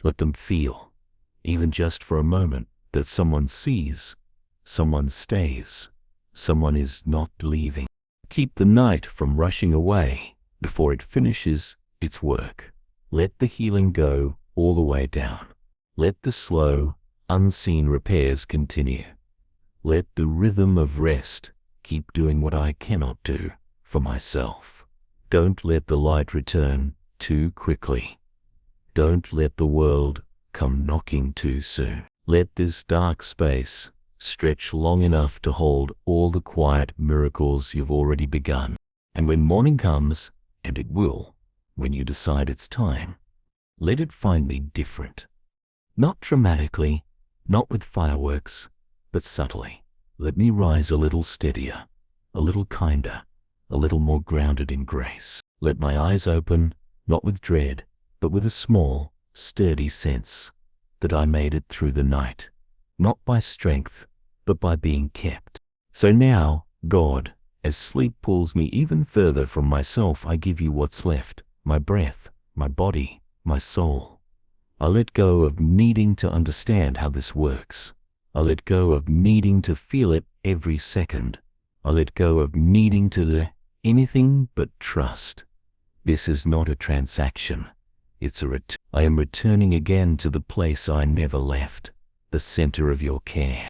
Let them feel, even just for a moment, that someone sees, someone stays, someone is not leaving. Keep the night from rushing away before it finishes its work. Let the healing go all the way down. Let the slow, unseen repairs continue. Let the rhythm of rest keep doing what I cannot do for myself. Don't let the light return too quickly. Don't let the world come knocking too soon. Let this dark space stretch long enough to hold all the quiet miracles you've already begun. And when morning comes, and it will, when you decide it's time, let it find me different. Not dramatically, not with fireworks, but subtly. Let me rise a little steadier, a little kinder, a little more grounded in grace. Let my eyes open, not with dread, but with a small, sturdy sense that I made it through the night, not by strength, but by being kept. So now, God, as sleep pulls me even further from myself, I give you what's left, my breath, my body, my soul. I let go of needing to understand how this works. I let go of needing to feel it every second. I let go of needing to do anything but trust. This is not a transaction. It's a return. I am returning again to the place I never left, the center of your care.